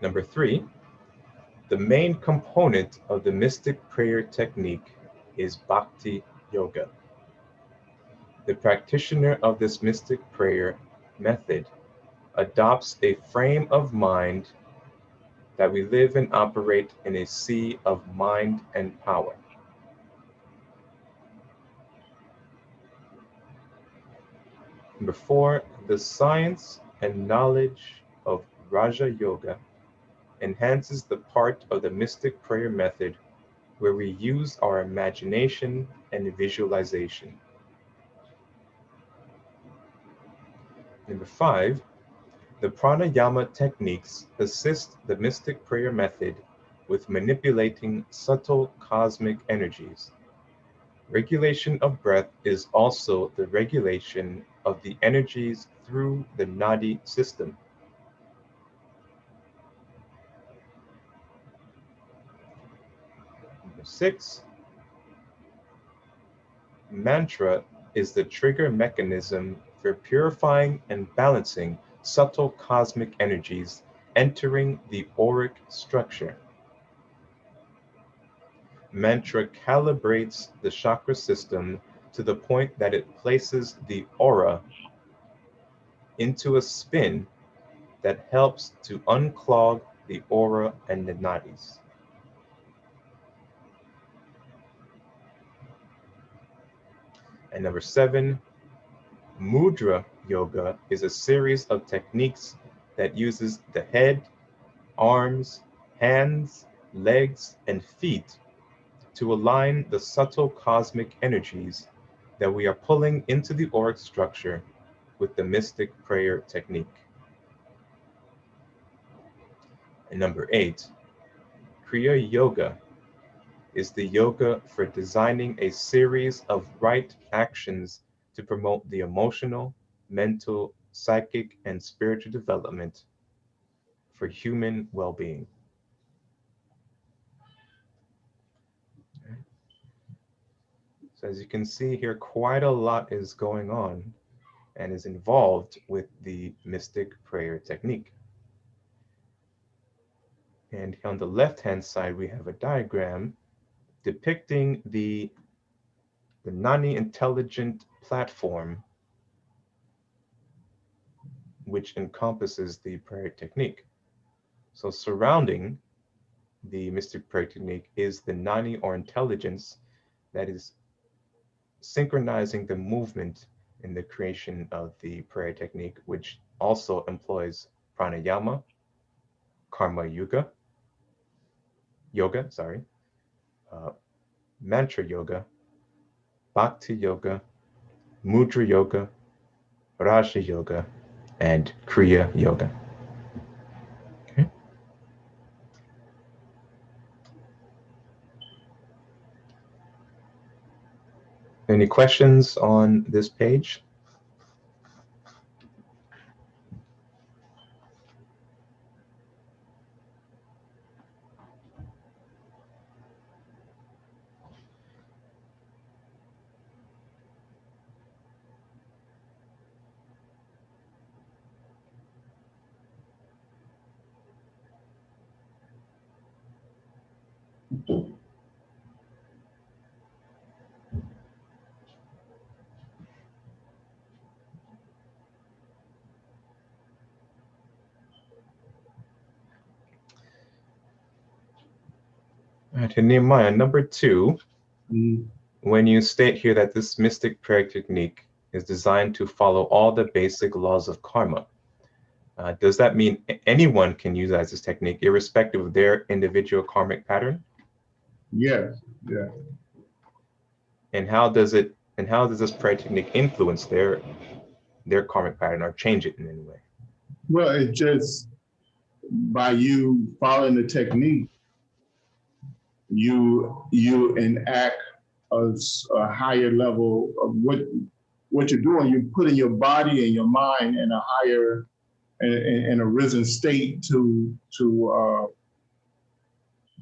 Number 3, the main component of the mystic prayer technique is bhakti yoga. The practitioner of this mystic prayer method adopts a frame of mind that we live and operate in a sea of mind and power. Number 4, the science and knowledge of Raja Yoga enhances the part of the mystic prayer method where we use our imagination and visualization. Number 5, the pranayama techniques assist the mystic prayer method with manipulating subtle cosmic energies. Regulation of breath is also the regulation of the energies through the nadi system. Number 6, mantra is the trigger mechanism for purifying and balancing subtle cosmic energies entering the auric structure. Mantra calibrates the chakra system to the point that it places the aura into a spin that helps to unclog the aura and the nadis. And number 7, mudra yoga is a series of techniques that uses the head, arms, hands, legs, and feet to align the subtle cosmic energies that we are pulling into the auric structure with the mystic prayer technique. And number 8, Kriya Yoga is the yoga for designing a series of right actions to promote the emotional, mental, psychic, and spiritual development for human well-being. So as you can see here, quite a lot is going on and is involved with the mystic prayer technique. And on the left-hand side, we have a diagram depicting the Nani intelligent platform, which encompasses the prayer technique. So surrounding the mystic prayer technique is the Nani, or intelligence, that is synchronizing the movement in the creation of the prayer technique, which also employs pranayama, karma yoga, mantra yoga, bhakti yoga, mudra yoga, raja yoga, and kriya yoga. Okay. Any questions on this page? All right, in Nehemiah, number 2, when you state here that this mystic prayer technique is designed to follow all the basic laws of karma, does that mean anyone can utilize this technique irrespective of their individual karmic pattern? Yes, yeah. And how does this prayer technique influence their karmic pattern or change it in any way? Well, it just, by you following the technique, you enact a higher level of what you're doing. You're putting your body and your mind in a higher, in a risen state to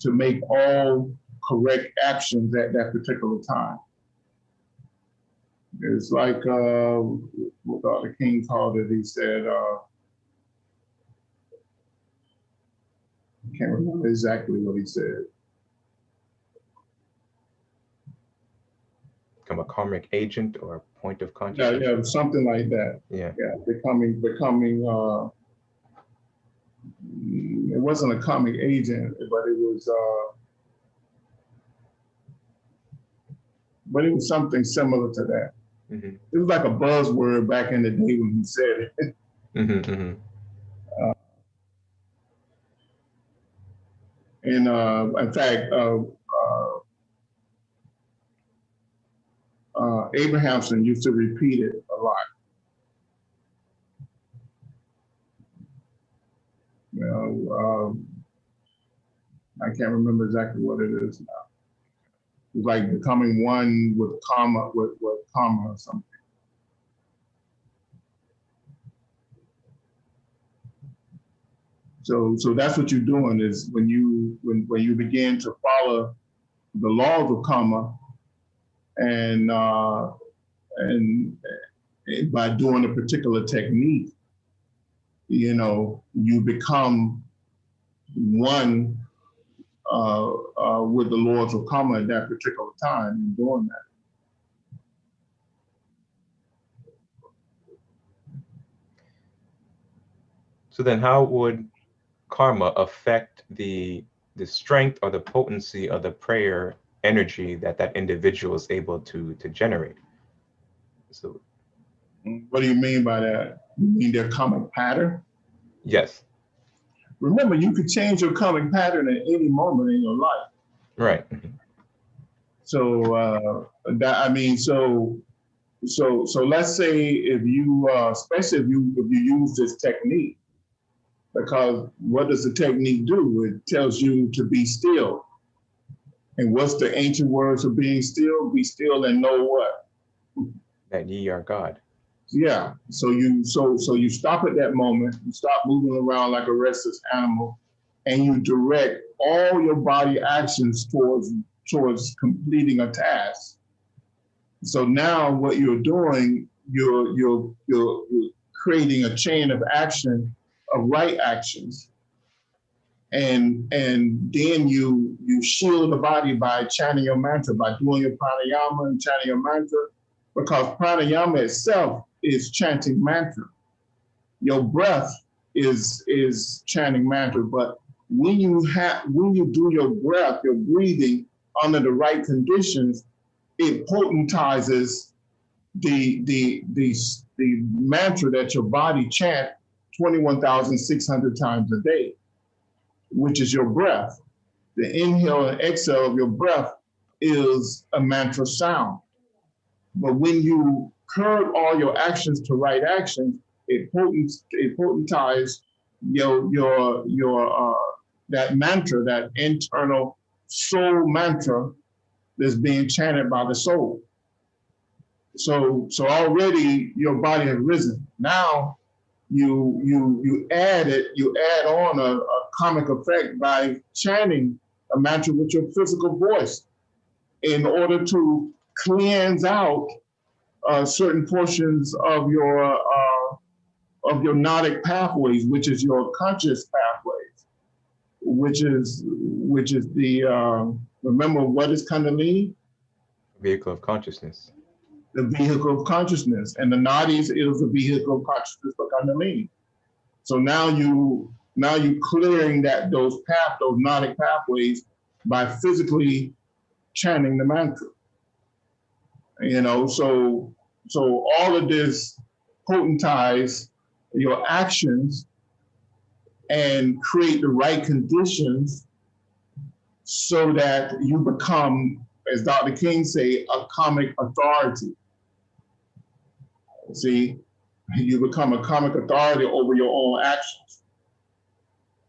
make all correct actions at that particular time. It's like what Dr. King called it. He said, I can't remember exactly what he said. Become a karmic agent or a point of consciousness? Yeah, something like that. Yeah. Becoming. It wasn't a karmic agent, but it was something similar to that. Mm-hmm. It was like a buzzword back in the day when he said it. Mm-hmm, mm-hmm. In fact, Abrahamson used to repeat it a lot. You know, I can't remember exactly what it is now. It's like becoming one with karma, with karma or something. So that's what you're doing, is when you begin to follow the laws of karma, and by doing a particular technique, you know, you become one with the laws of karma at that particular time in doing that. So then how would karma affect the strength or the potency of the prayer energy that individual is able to generate? So what do you mean by that? You mean their karmic pattern? Yes. Remember, you could change your karmic pattern at any moment in your life. Right. So so let's say if you, especially if you use this technique, because what does the technique do? It tells you to be still. And what's the ancient words for being still? Be still and know what? That ye are God. Yeah. So you stop at that moment, you stop moving around like a restless animal, and you direct all your body actions towards completing a task. So now what you're doing, you're creating a chain of action, of right actions. And then you shield the body by chanting your mantra, by doing your pranayama and chanting your mantra, because pranayama itself is chanting mantra. Your breath is chanting mantra, but when you do your breath, your breathing under the right conditions, it potentizes the mantra that your body chant 21,600 times a day, which is your breath. The inhale and exhale of your breath is a mantra sound. But when you curb all your actions to right actions, it potentizes your that mantra, that internal soul mantra that's being chanted by the soul. So already your body has risen. Now you add on a comic effect by chanting a mantra with your physical voice in order to cleanse out certain portions of your notic pathways, which is your conscious pathways, which is the remember what is Kundalini? Vehicle of consciousness. The vehicle of consciousness, and the nadis is the vehicle of consciousness for Kundalini. So now you clearing those notic pathways by physically chanting the mantra. So all of this potentize your actions and create the right conditions so that you become, as Dr. King say, a karmic authority. See, you become a karmic authority over your own actions.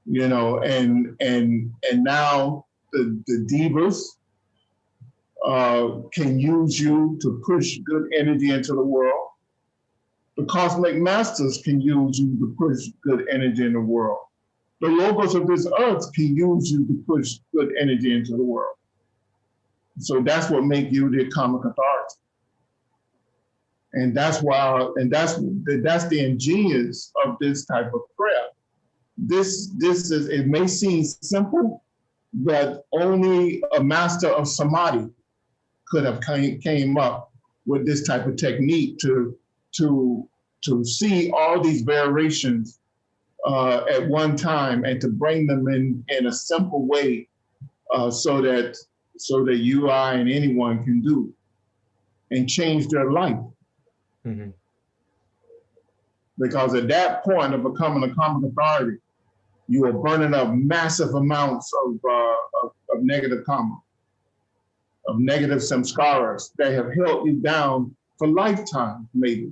And now the divas can use you to push good energy into the world. The cosmic masters can use you to push good energy in the world. The logos of this earth can use you to push good energy into the world. So that's what makes you the karmic authority. And that's the ingenious of this type of prayer. It may seem simple, but only a master of samadhi could have came up with this type of technique to see all these variations at one time and to bring them in a simple way so that you, I, and anyone can do and change their life. Mm-hmm. Because at that point of becoming a karmic authority, you are burning up massive amounts of negative karma, of negative samskaras that have held you down for lifetime, maybe.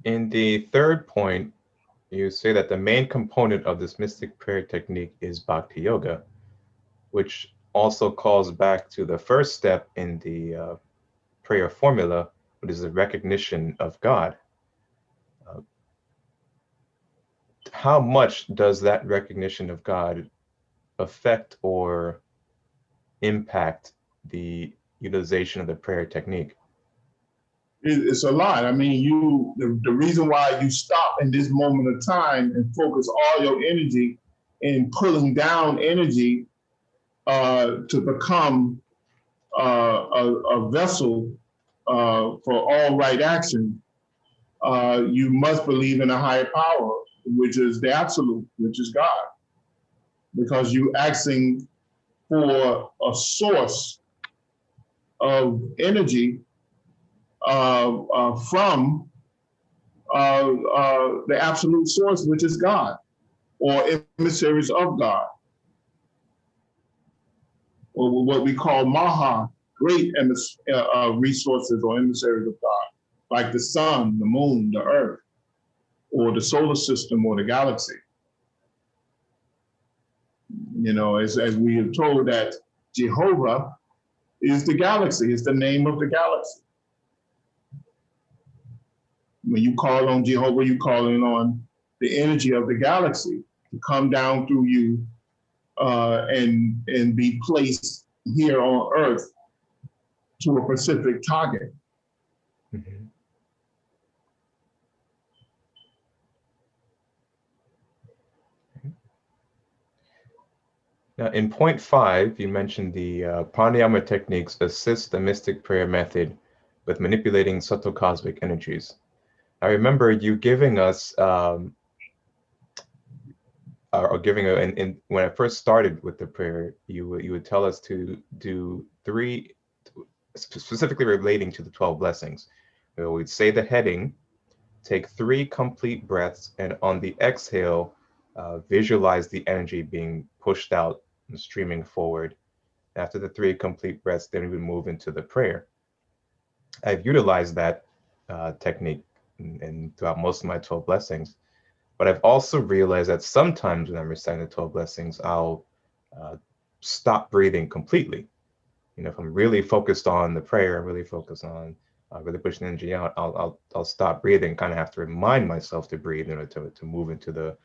In the third point, you say that the main component of this mystic prayer technique is bhakti yoga, which also calls back to the first step in the prayer formula, which is the recognition of God. How much does that recognition of God affect or impact the utilization of the prayer technique? It's a lot. I mean, the reason why you stop in this moment of time and focus all your energy in pulling down energy to become a vessel for all right action, you must believe in a higher power, which is the absolute, which is God, because you're asking for a source of energy from the absolute source, which is God, or emissaries of God, or what we call Maha great resources or emissaries of God, like the sun, the moon, the earth, or the solar system or the galaxy. You know, as we are told that Jehovah is the galaxy, is the name of the galaxy. When you call on Jehovah, you're calling on the energy of the galaxy to come down through you and be placed here on Earth to a specific target. Mhm. Now, in point 5, you mentioned the pranayama techniques assist the mystic prayer method with manipulating subtle cosmic energies. I remember you giving us, or giving when I first started with the prayer, you would tell us to do 3, specifically relating to the 12 blessings. We'd say the heading, take 3 complete breaths, and on the exhale, visualize the energy being pushed out and streaming forward. After the 3 complete breaths, then we would move into the prayer. I've utilized that technique and throughout most of my 12 blessings. But I've also realized that sometimes when I'm reciting the 12 blessings, I'll stop breathing completely. You know, if I'm really focused on the prayer, I'm really focused on really pushing energy out, I'll stop breathing, kind of have to remind myself to breathe in order to move into the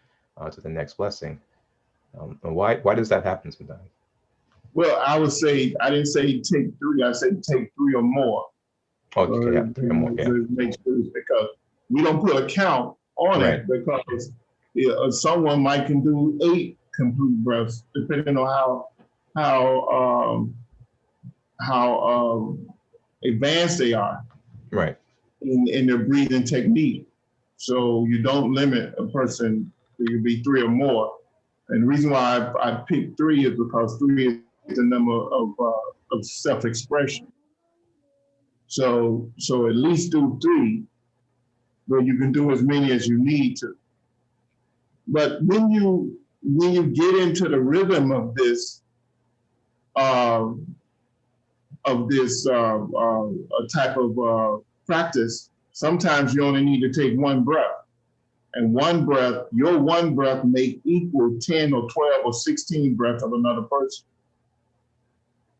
to the next blessing. And why does that happen sometimes? Well, I would say, I didn't say take 3, I said take 3 or more. Okay, yeah, 3 or more, yeah. Because we don't put a count on Right. it, because someone might can do 8 complete breaths, depending on how advanced they are Right. in their breathing technique. So you don't limit a person to be 3 or more. And the reason why I picked 3 is because 3 is the number of self-expression. So at least do 3, but you can do as many as you need to. But when you get into the rhythm of this type of practice, sometimes you only need to take 1 breath. And 1 breath, your 1 breath may equal 10 or 12 or 16 breaths of another person.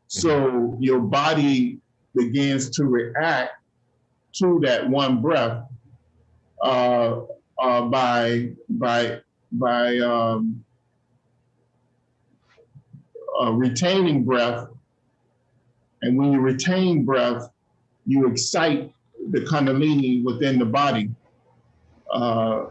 So your body begins to react to that 1 breath by retaining breath. And when you retain breath, you excite the kundalini within the body. The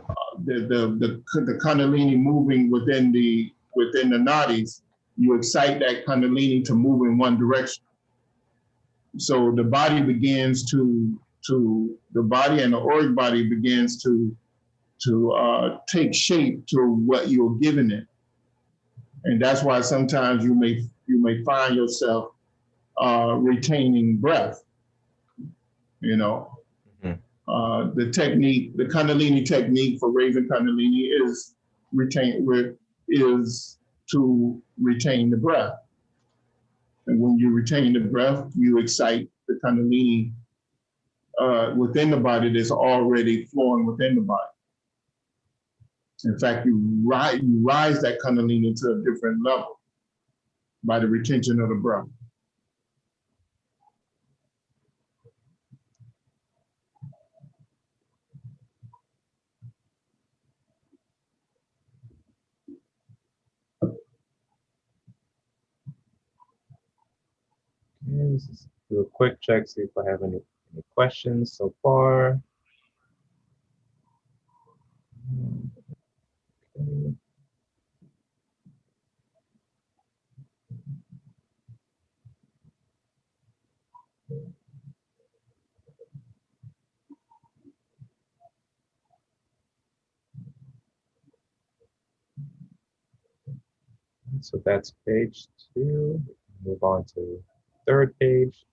kundalini moving within the nadis, you excite that kundalini to move in one direction. So the body begins the body and the auric body begins to take shape to what you're giving it. And that's why sometimes you may find yourself retaining breath, you know. The technique, the kundalini technique for raising kundalini is to retain the breath. And when you retain the breath, you excite the kundalini within the body that's already flowing within the body. In fact, you rise that kundalini to a different level by the retention of the breath. Let's just do a quick check, see if I have any questions so far. Okay. So that's page 2. Move on to 3rd page.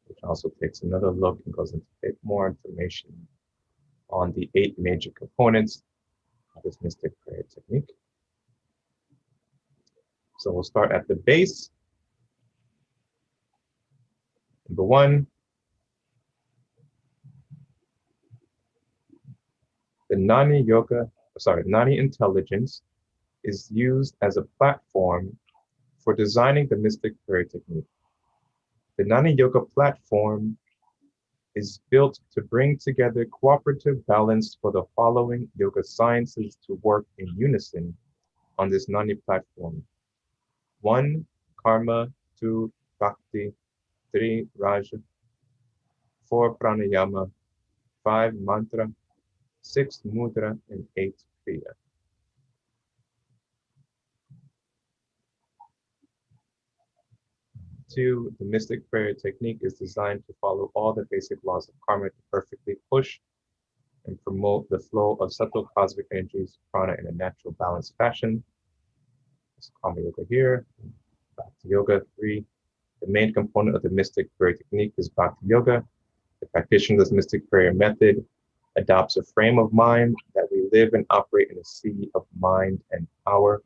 Which also takes another look and goes into a bit more information on the 8 major components of this mystic prayer technique. So we'll start at the base. Number one, the Nani intelligence is used as a platform for designing the mystic prayer technique. The Nani Yoga platform is built to bring together cooperative balance for the following yoga sciences to work in unison on this Nani platform. 1, karma; 2, bhakti; 3, raja; 4, pranayama; 5, mantra; 6, mudra; and 8, kriya. Two, the mystic prayer technique is designed to follow all the basic laws of karma to perfectly push and promote the flow of subtle cosmic energies, prana, in a natural, balanced fashion. This karma yoga here. Bhakti yoga. 3, the main component of the mystic prayer technique is bhakti yoga. The practitioner of this mystic prayer method adopts a frame of mind that we live and operate in a sea of mind and power.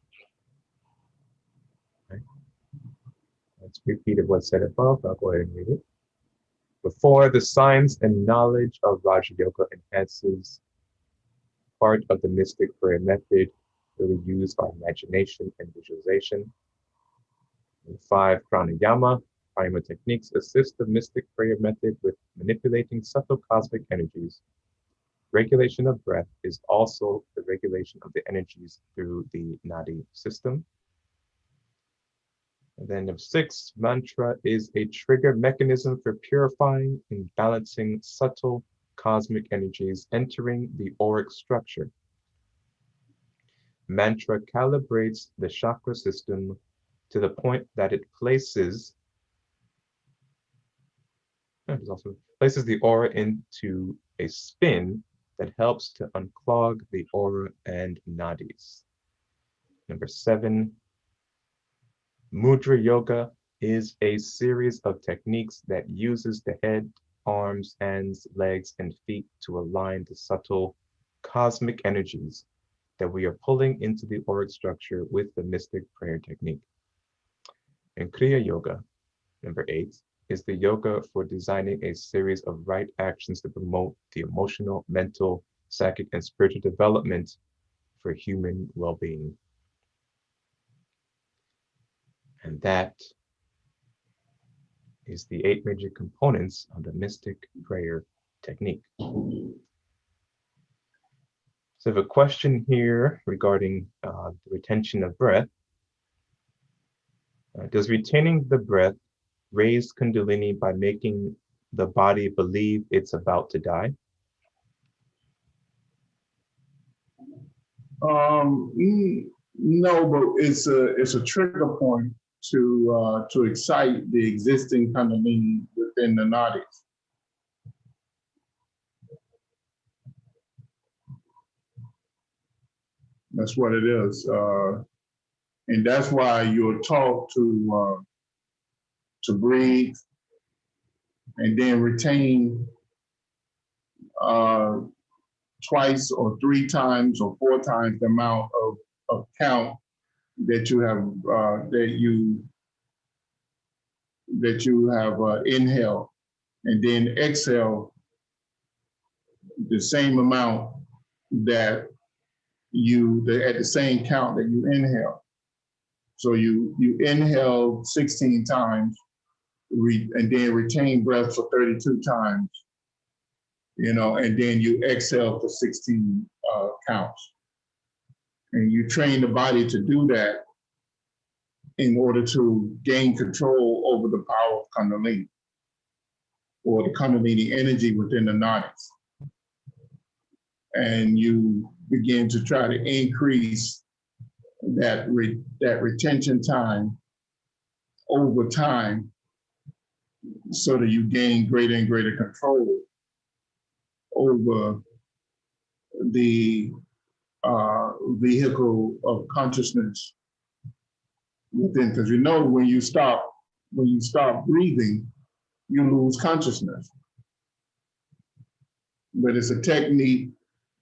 Let's repeat what's said above. I'll go ahead and read it. Before, the science and knowledge of Raja Yoga enhances part of the mystic prayer method, really used by imagination and visualization. And 5, pranayama. Pranayama techniques assist the mystic prayer method with manipulating subtle cosmic energies. Regulation of breath is also the regulation of the energies through the nadi system. And then number 6, mantra is a trigger mechanism for purifying and balancing subtle cosmic energies entering the auric structure. Mantra calibrates the chakra system to the point that it places the aura into a spin that helps to unclog the aura and nadis. Number 7, Mudra Yoga is a series of techniques that uses the head, arms, hands, legs, and feet to align the subtle cosmic energies that we are pulling into the auric structure with the mystic prayer technique. And Kriya Yoga, number 8, is the yoga for designing a series of right actions to promote the emotional, mental, psychic, and spiritual development for human well-being. And that is the 8 major components of the mystic prayer technique. So I have a question here regarding the retention of breath. Does retaining the breath raise Kundalini by making the body believe it's about to die? No, but it's a trigger point to excite the existing Kundalini within the nadis. That's what it is, and that's why you're taught to breathe and then retain twice or 3 times or 4 times the amount of count that you have inhaled, and then exhale the same amount that at the same count that you inhale. So you inhale 16 times, and then retain breath for 32 times, and then you exhale for 16 counts. And you train the body to do that in order to gain control over the power of Kundalini, or the Kundalini energy within the nadis. And you begin to try to increase that retention time over time, so that you gain greater and greater control over the vehicle of consciousness within. Because when you stop breathing, you lose consciousness. But it's a technique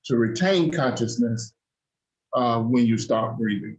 to retain consciousness when you start breathing.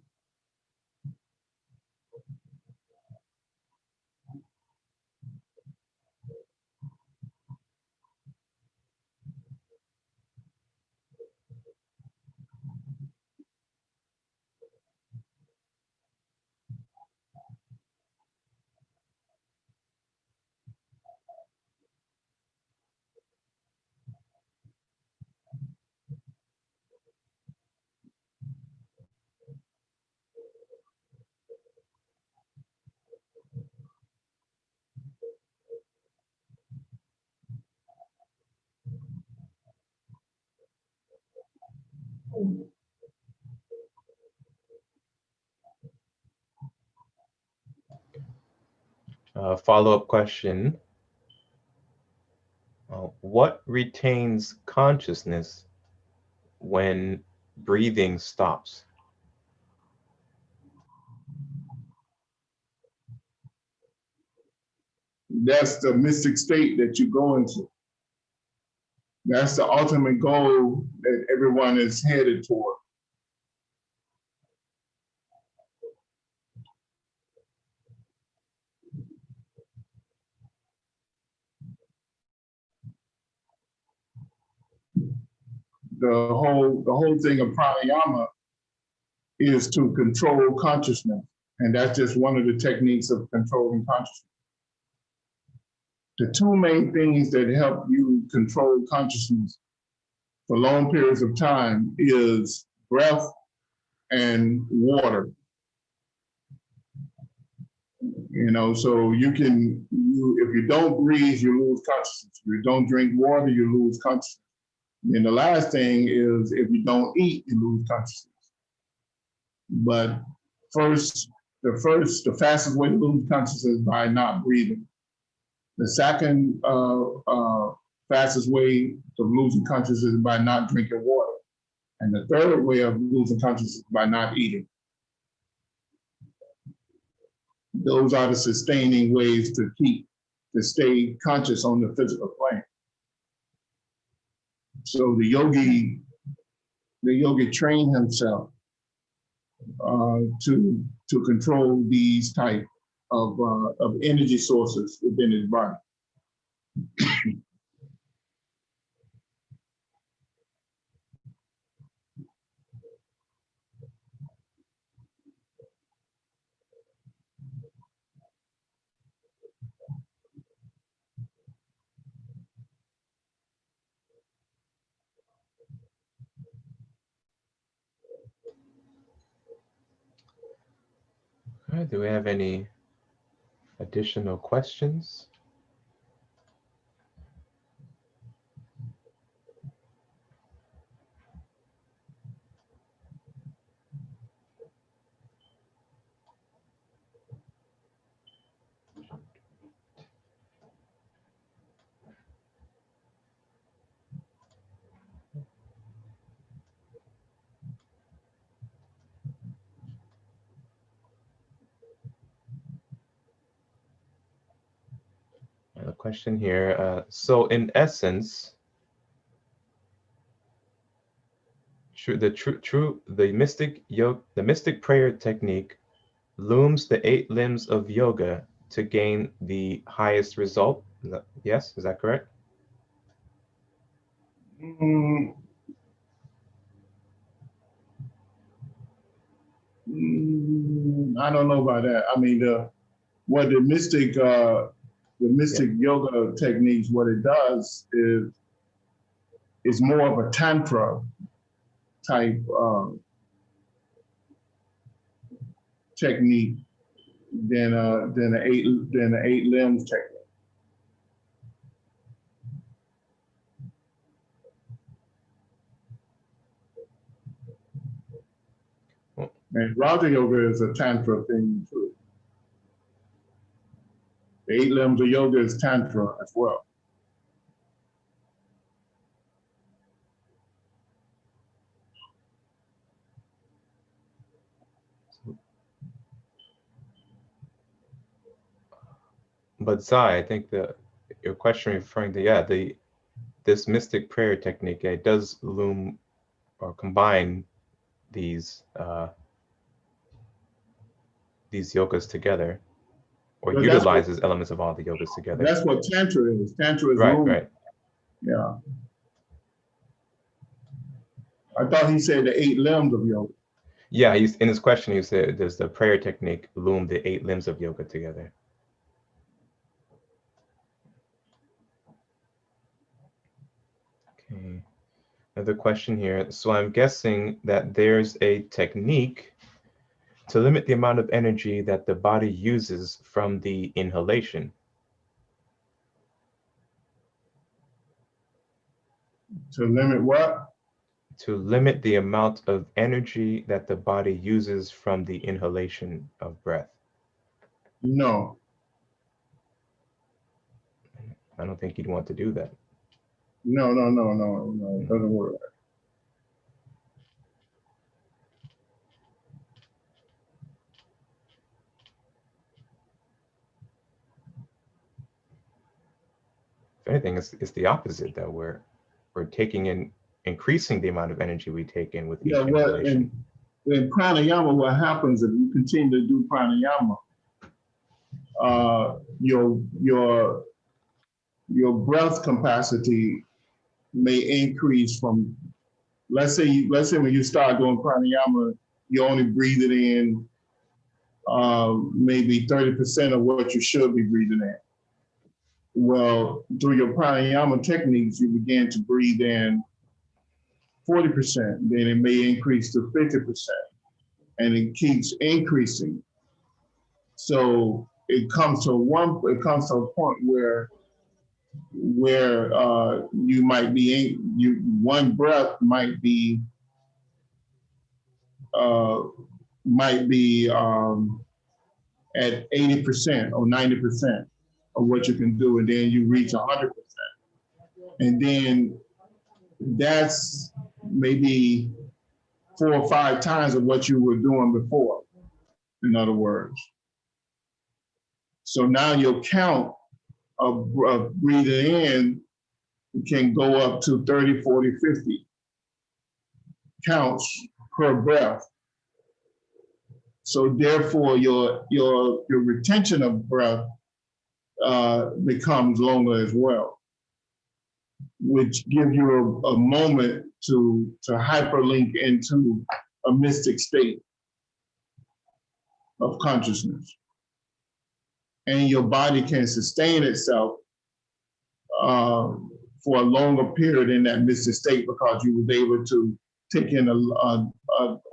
Follow-up question. What retains consciousness when breathing stops? That's the mystic state that you go into. That's the ultimate goal that everyone is headed toward. The whole thing of pranayama is to control consciousness. And that's just one of the techniques of controlling consciousness. The two main things that help you control consciousness for long periods of time is breath and water. You know, so if you don't breathe, you lose consciousness. If you don't drink water, you lose consciousness. And the last thing is if you don't eat, you lose consciousness. But the fastest way to lose consciousness is by not breathing. The second fastest way of losing consciousness is by not drinking water. And the third way of losing consciousness is by not eating. Those are the sustaining ways to stay conscious on the physical plane. So the yogi trained himself to control these type of energy sources within his body. All right, do we have any additional questions? A question here. So in essence, the mystic prayer technique looms the 8 limbs of yoga to gain the highest result. Yes, is that correct? I don't know about that. I mean, the mystic yoga techniques, what it does is more of a tantra type technique than the 8 limbs technique. And Raja Yoga is a Tantra thing too. The 8 limbs of yoga is Tantra as well. But Zai, I think your question referring to, this mystic prayer technique, it does loom or combine these yogas together, or Well, utilizes elements of all the yogas together. that's what Tantra is. Tantra is Right, loom. right. Yeah. I thought he said the 8 limbs of yoga. Yeah, he's in his question. He said, "Does the prayer technique loom the 8 limbs of yoga together?" Okay. Another question here. So I'm guessing that there's a technique to limit the amount of energy that the body uses from the inhalation. To limit what? To limit the amount of energy that the body uses from the inhalation of breath. No. I don't think you'd want to do that. No. It doesn't work. If anything, it's the opposite, that we're taking in, increasing the amount of energy we take in with each Yeah, well, inhalation. in pranayama, what happens if you continue to do pranayama, your breath capacity may increase from, let's say when you start doing pranayama, you're only breathing in maybe 30% of what you should be breathing in. Well, through your pranayama techniques, you begin to breathe in 40%, then it may increase to 50%, and it keeps increasing. So it comes to a point where you might be one breath might be at 80% or 90% of what you can do, and then you reach 100%, and then that's maybe 4 or 5 times of what you were doing before, in other words. So now your count of breathing in can go up to 30, 40, 50 counts per breath. So therefore, your retention of breath becomes longer as well, which gives you a moment to hyperlink into a mystic state of consciousness. And your body can sustain itself for a longer period in that mystic state because you was able to take in a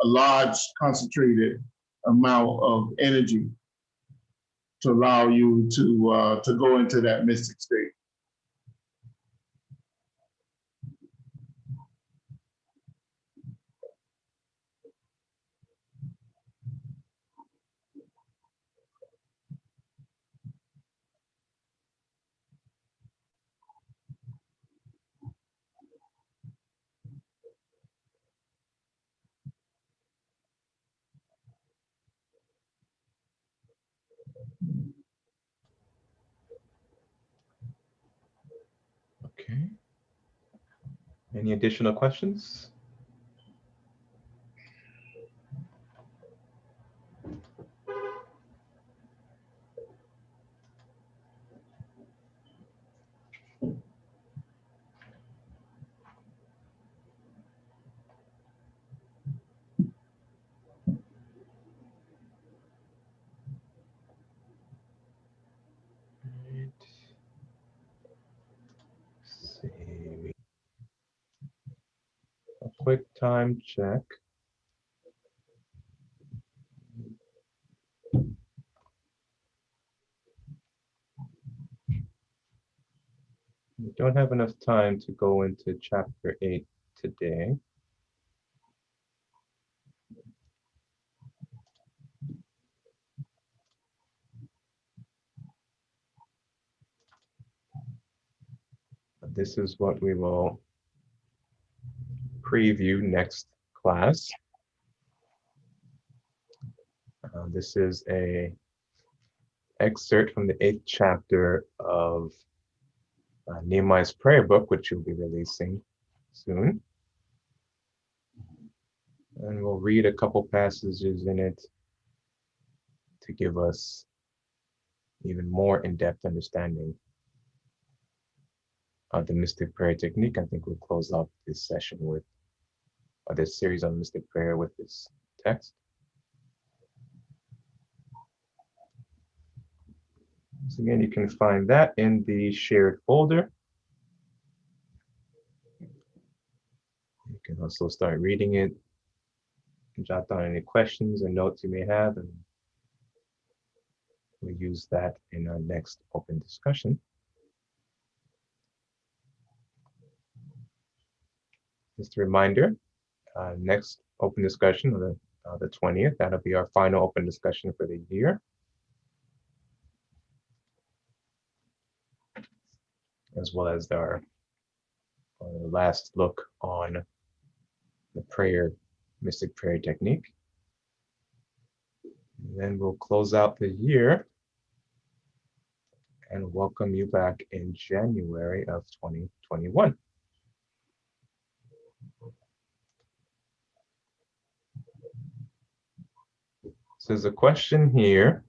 large concentrated amount of energy to allow you to go into that mystic state. Okay. Any additional questions? Let's see. A quick time check. We don't have enough time to go into chapter 8 today. This is what we will preview next class. This is a excerpt from the 8th chapter of Nehemiah's prayer book, which you'll be releasing soon. And we'll read a couple passages in it to give us even more in-depth understanding of the mystic prayer technique. I think we'll close out this session with, or this series on mystic prayer with this text. So again, you can find that in the shared folder. You can also start reading it, jot down any questions or notes you may have, and we'll use that in our next open discussion. Just a reminder, next open discussion on the 20th, that'll be our final open discussion for the year. As well as our last look on the mystic prayer technique. And then we'll close out the year and welcome you back in January of 2021. So there's a question here.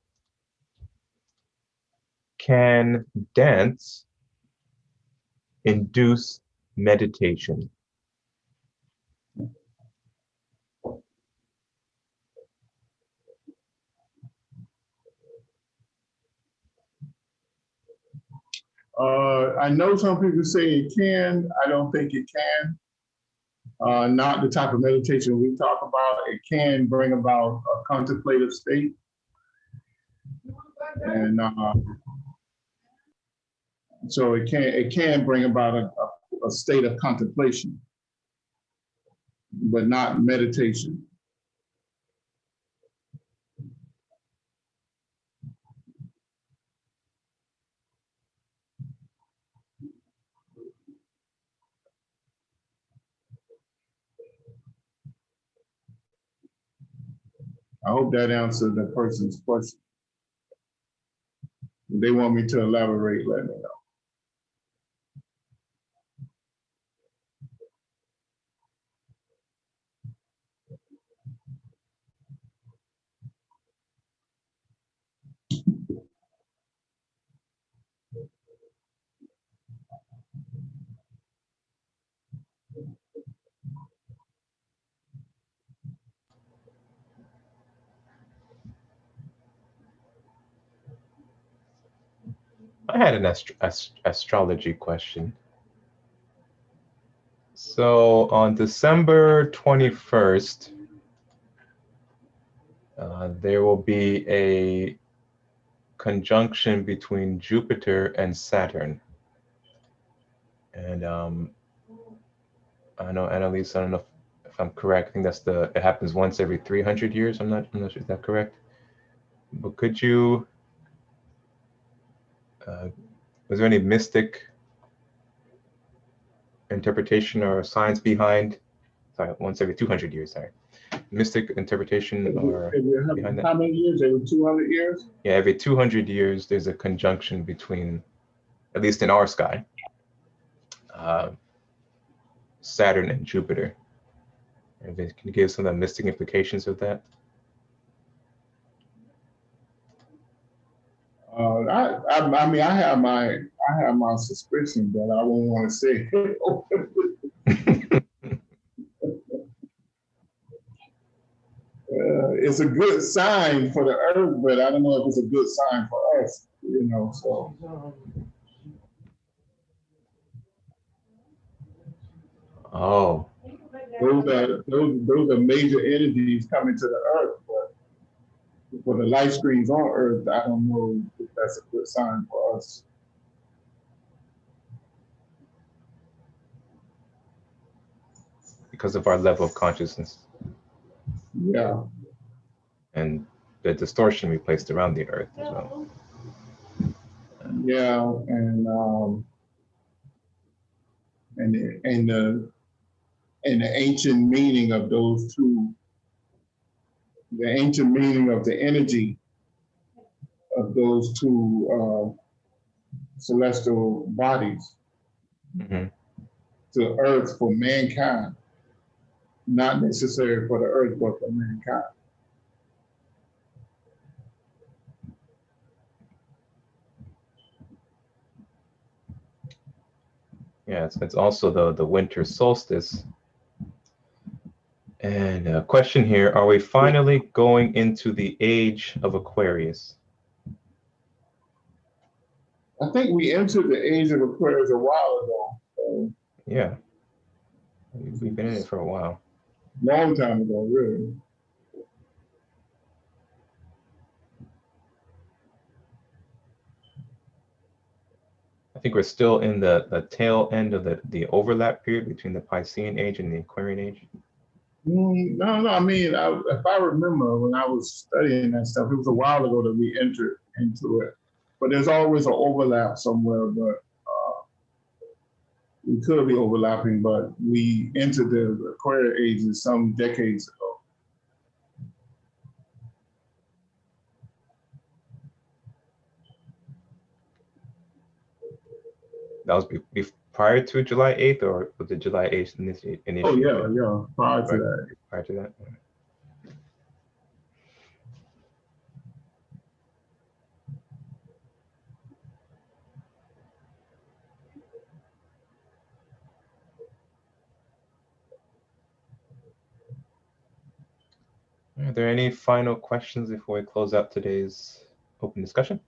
Can dance induce meditation? I know some people say it can. I don't think it can. Not the type of meditation we talk about. It can bring about a contemplative state. And so it can bring about a state of contemplation, but not meditation. I hope that answered the person's question. If they want me to elaborate, let me know. I had an astrology question. So on December 21st, there will be a conjunction between Jupiter and Saturn. And I know, Annalise, I don't know if I'm correct. I think it happens once every 300 years. I'm not sure, is that correct? But could you, was there any mystic interpretation or science behind, sorry, once every 200 years, sorry. Mystic interpretation or behind that? How many years? Every 200 years? Yeah, every 200 years, there's a conjunction between, at least in our sky, Saturn and Jupiter. And can you give some of the mystic implications of that? I mean, I have my suspicion, but I won't want to say it. It's a good sign for the earth, but I don't know if it's a good sign for us, you know, so. Oh. Those are major energies coming to the earth, but for the light screens on earth, I don't know if that's a good sign for us. Because of our level of consciousness. Yeah. And the distortion we placed around the earth as well. Yeah, and the ancient meaning of those two, the ancient meaning of the energy of those two celestial bodies to earth for mankind. not necessary for the earth, but for mankind. Yeah, it's also the winter solstice. And a question here, are we finally going into the age of Aquarius? I think we entered the age of Aquarius a while ago. So Yeah, we've been in it for a while. long time ago, really. I think we're still in the tail end of the overlap period between the Piscean age and the Aquarian age. No. I mean, if I remember when I was studying that stuff, it was a while ago that we entered into it. But there's always an overlap somewhere. But we could be overlapping. But we entered the Aquarian age some decades ago. That was prior to July 8th, or was it July 8th initiated? Oh yeah, prior to that. Prior to that. Are there any final questions before we close out today's open discussion?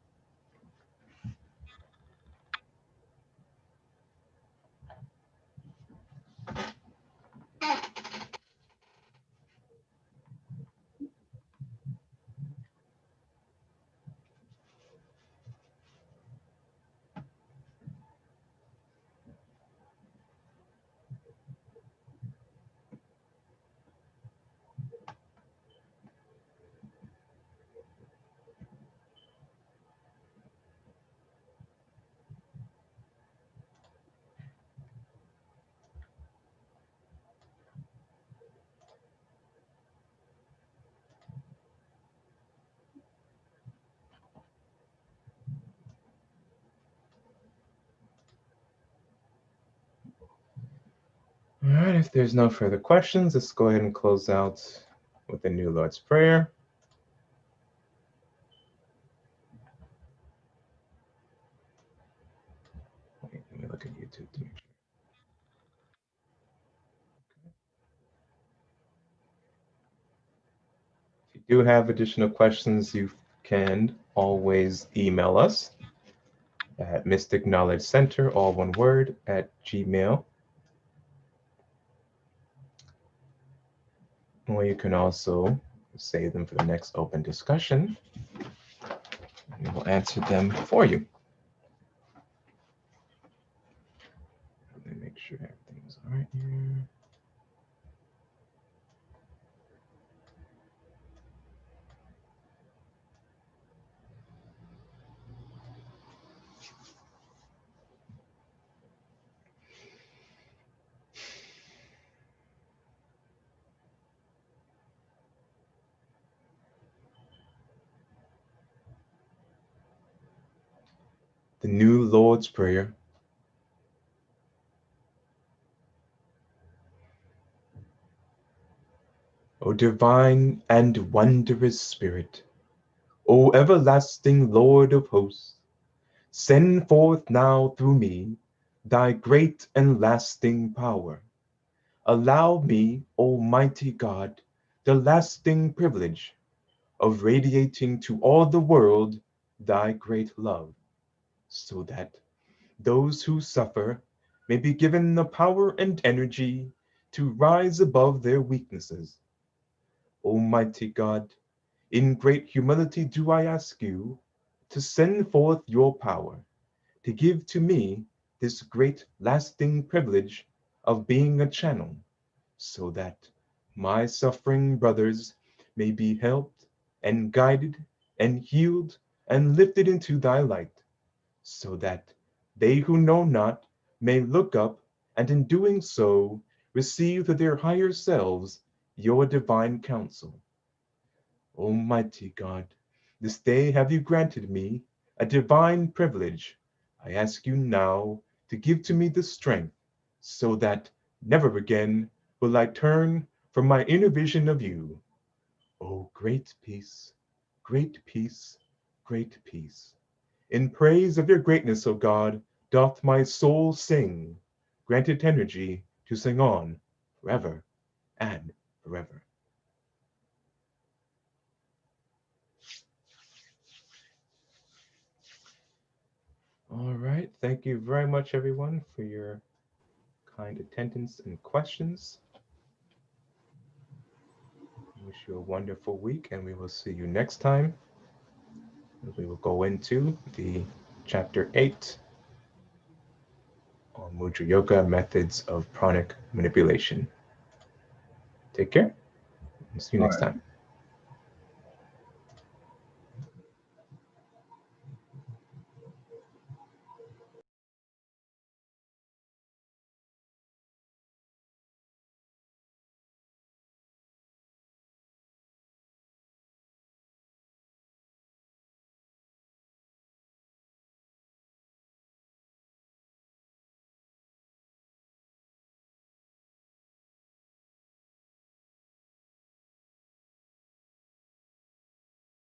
All right, if there's no further questions, let's go ahead and close out with the New Lord's Prayer. Wait, let me look at YouTube to make sure. If you do have additional questions, you can always email us at Mystic Knowledge Center, all one word, at Gmail. Or you can also save them for the next open discussion, and we'll answer them for you. Let me make sure everything's all right here. The New Lord's Prayer. O divine and wondrous Spirit, O everlasting Lord of hosts, send forth now through me thy great and lasting power. Allow me, Almighty God, the lasting privilege of radiating to all the world thy great love, so that those who suffer may be given the power and energy to rise above their weaknesses. Almighty God, in great humility do I ask you to send forth your power, to give to me this great lasting privilege of being a channel, so that my suffering brothers may be helped and guided and healed and lifted into thy light, so that they who know not may look up, and in doing so receive to their higher selves your divine counsel. Almighty God, this day have you granted me a divine privilege. I ask you now to give to me the strength, so that never again will I turn from my inner vision of you. O great peace, great peace, great peace. In praise of your greatness, O God, doth my soul sing, granted energy to sing on forever and forever. All right, thank you very much, everyone, for your kind attendance and questions. I wish you a wonderful week, and we will see you next time. We will go into the chapter 8 on Mudra Yoga, methods of pranic manipulation. Take care, and see you All next right. time.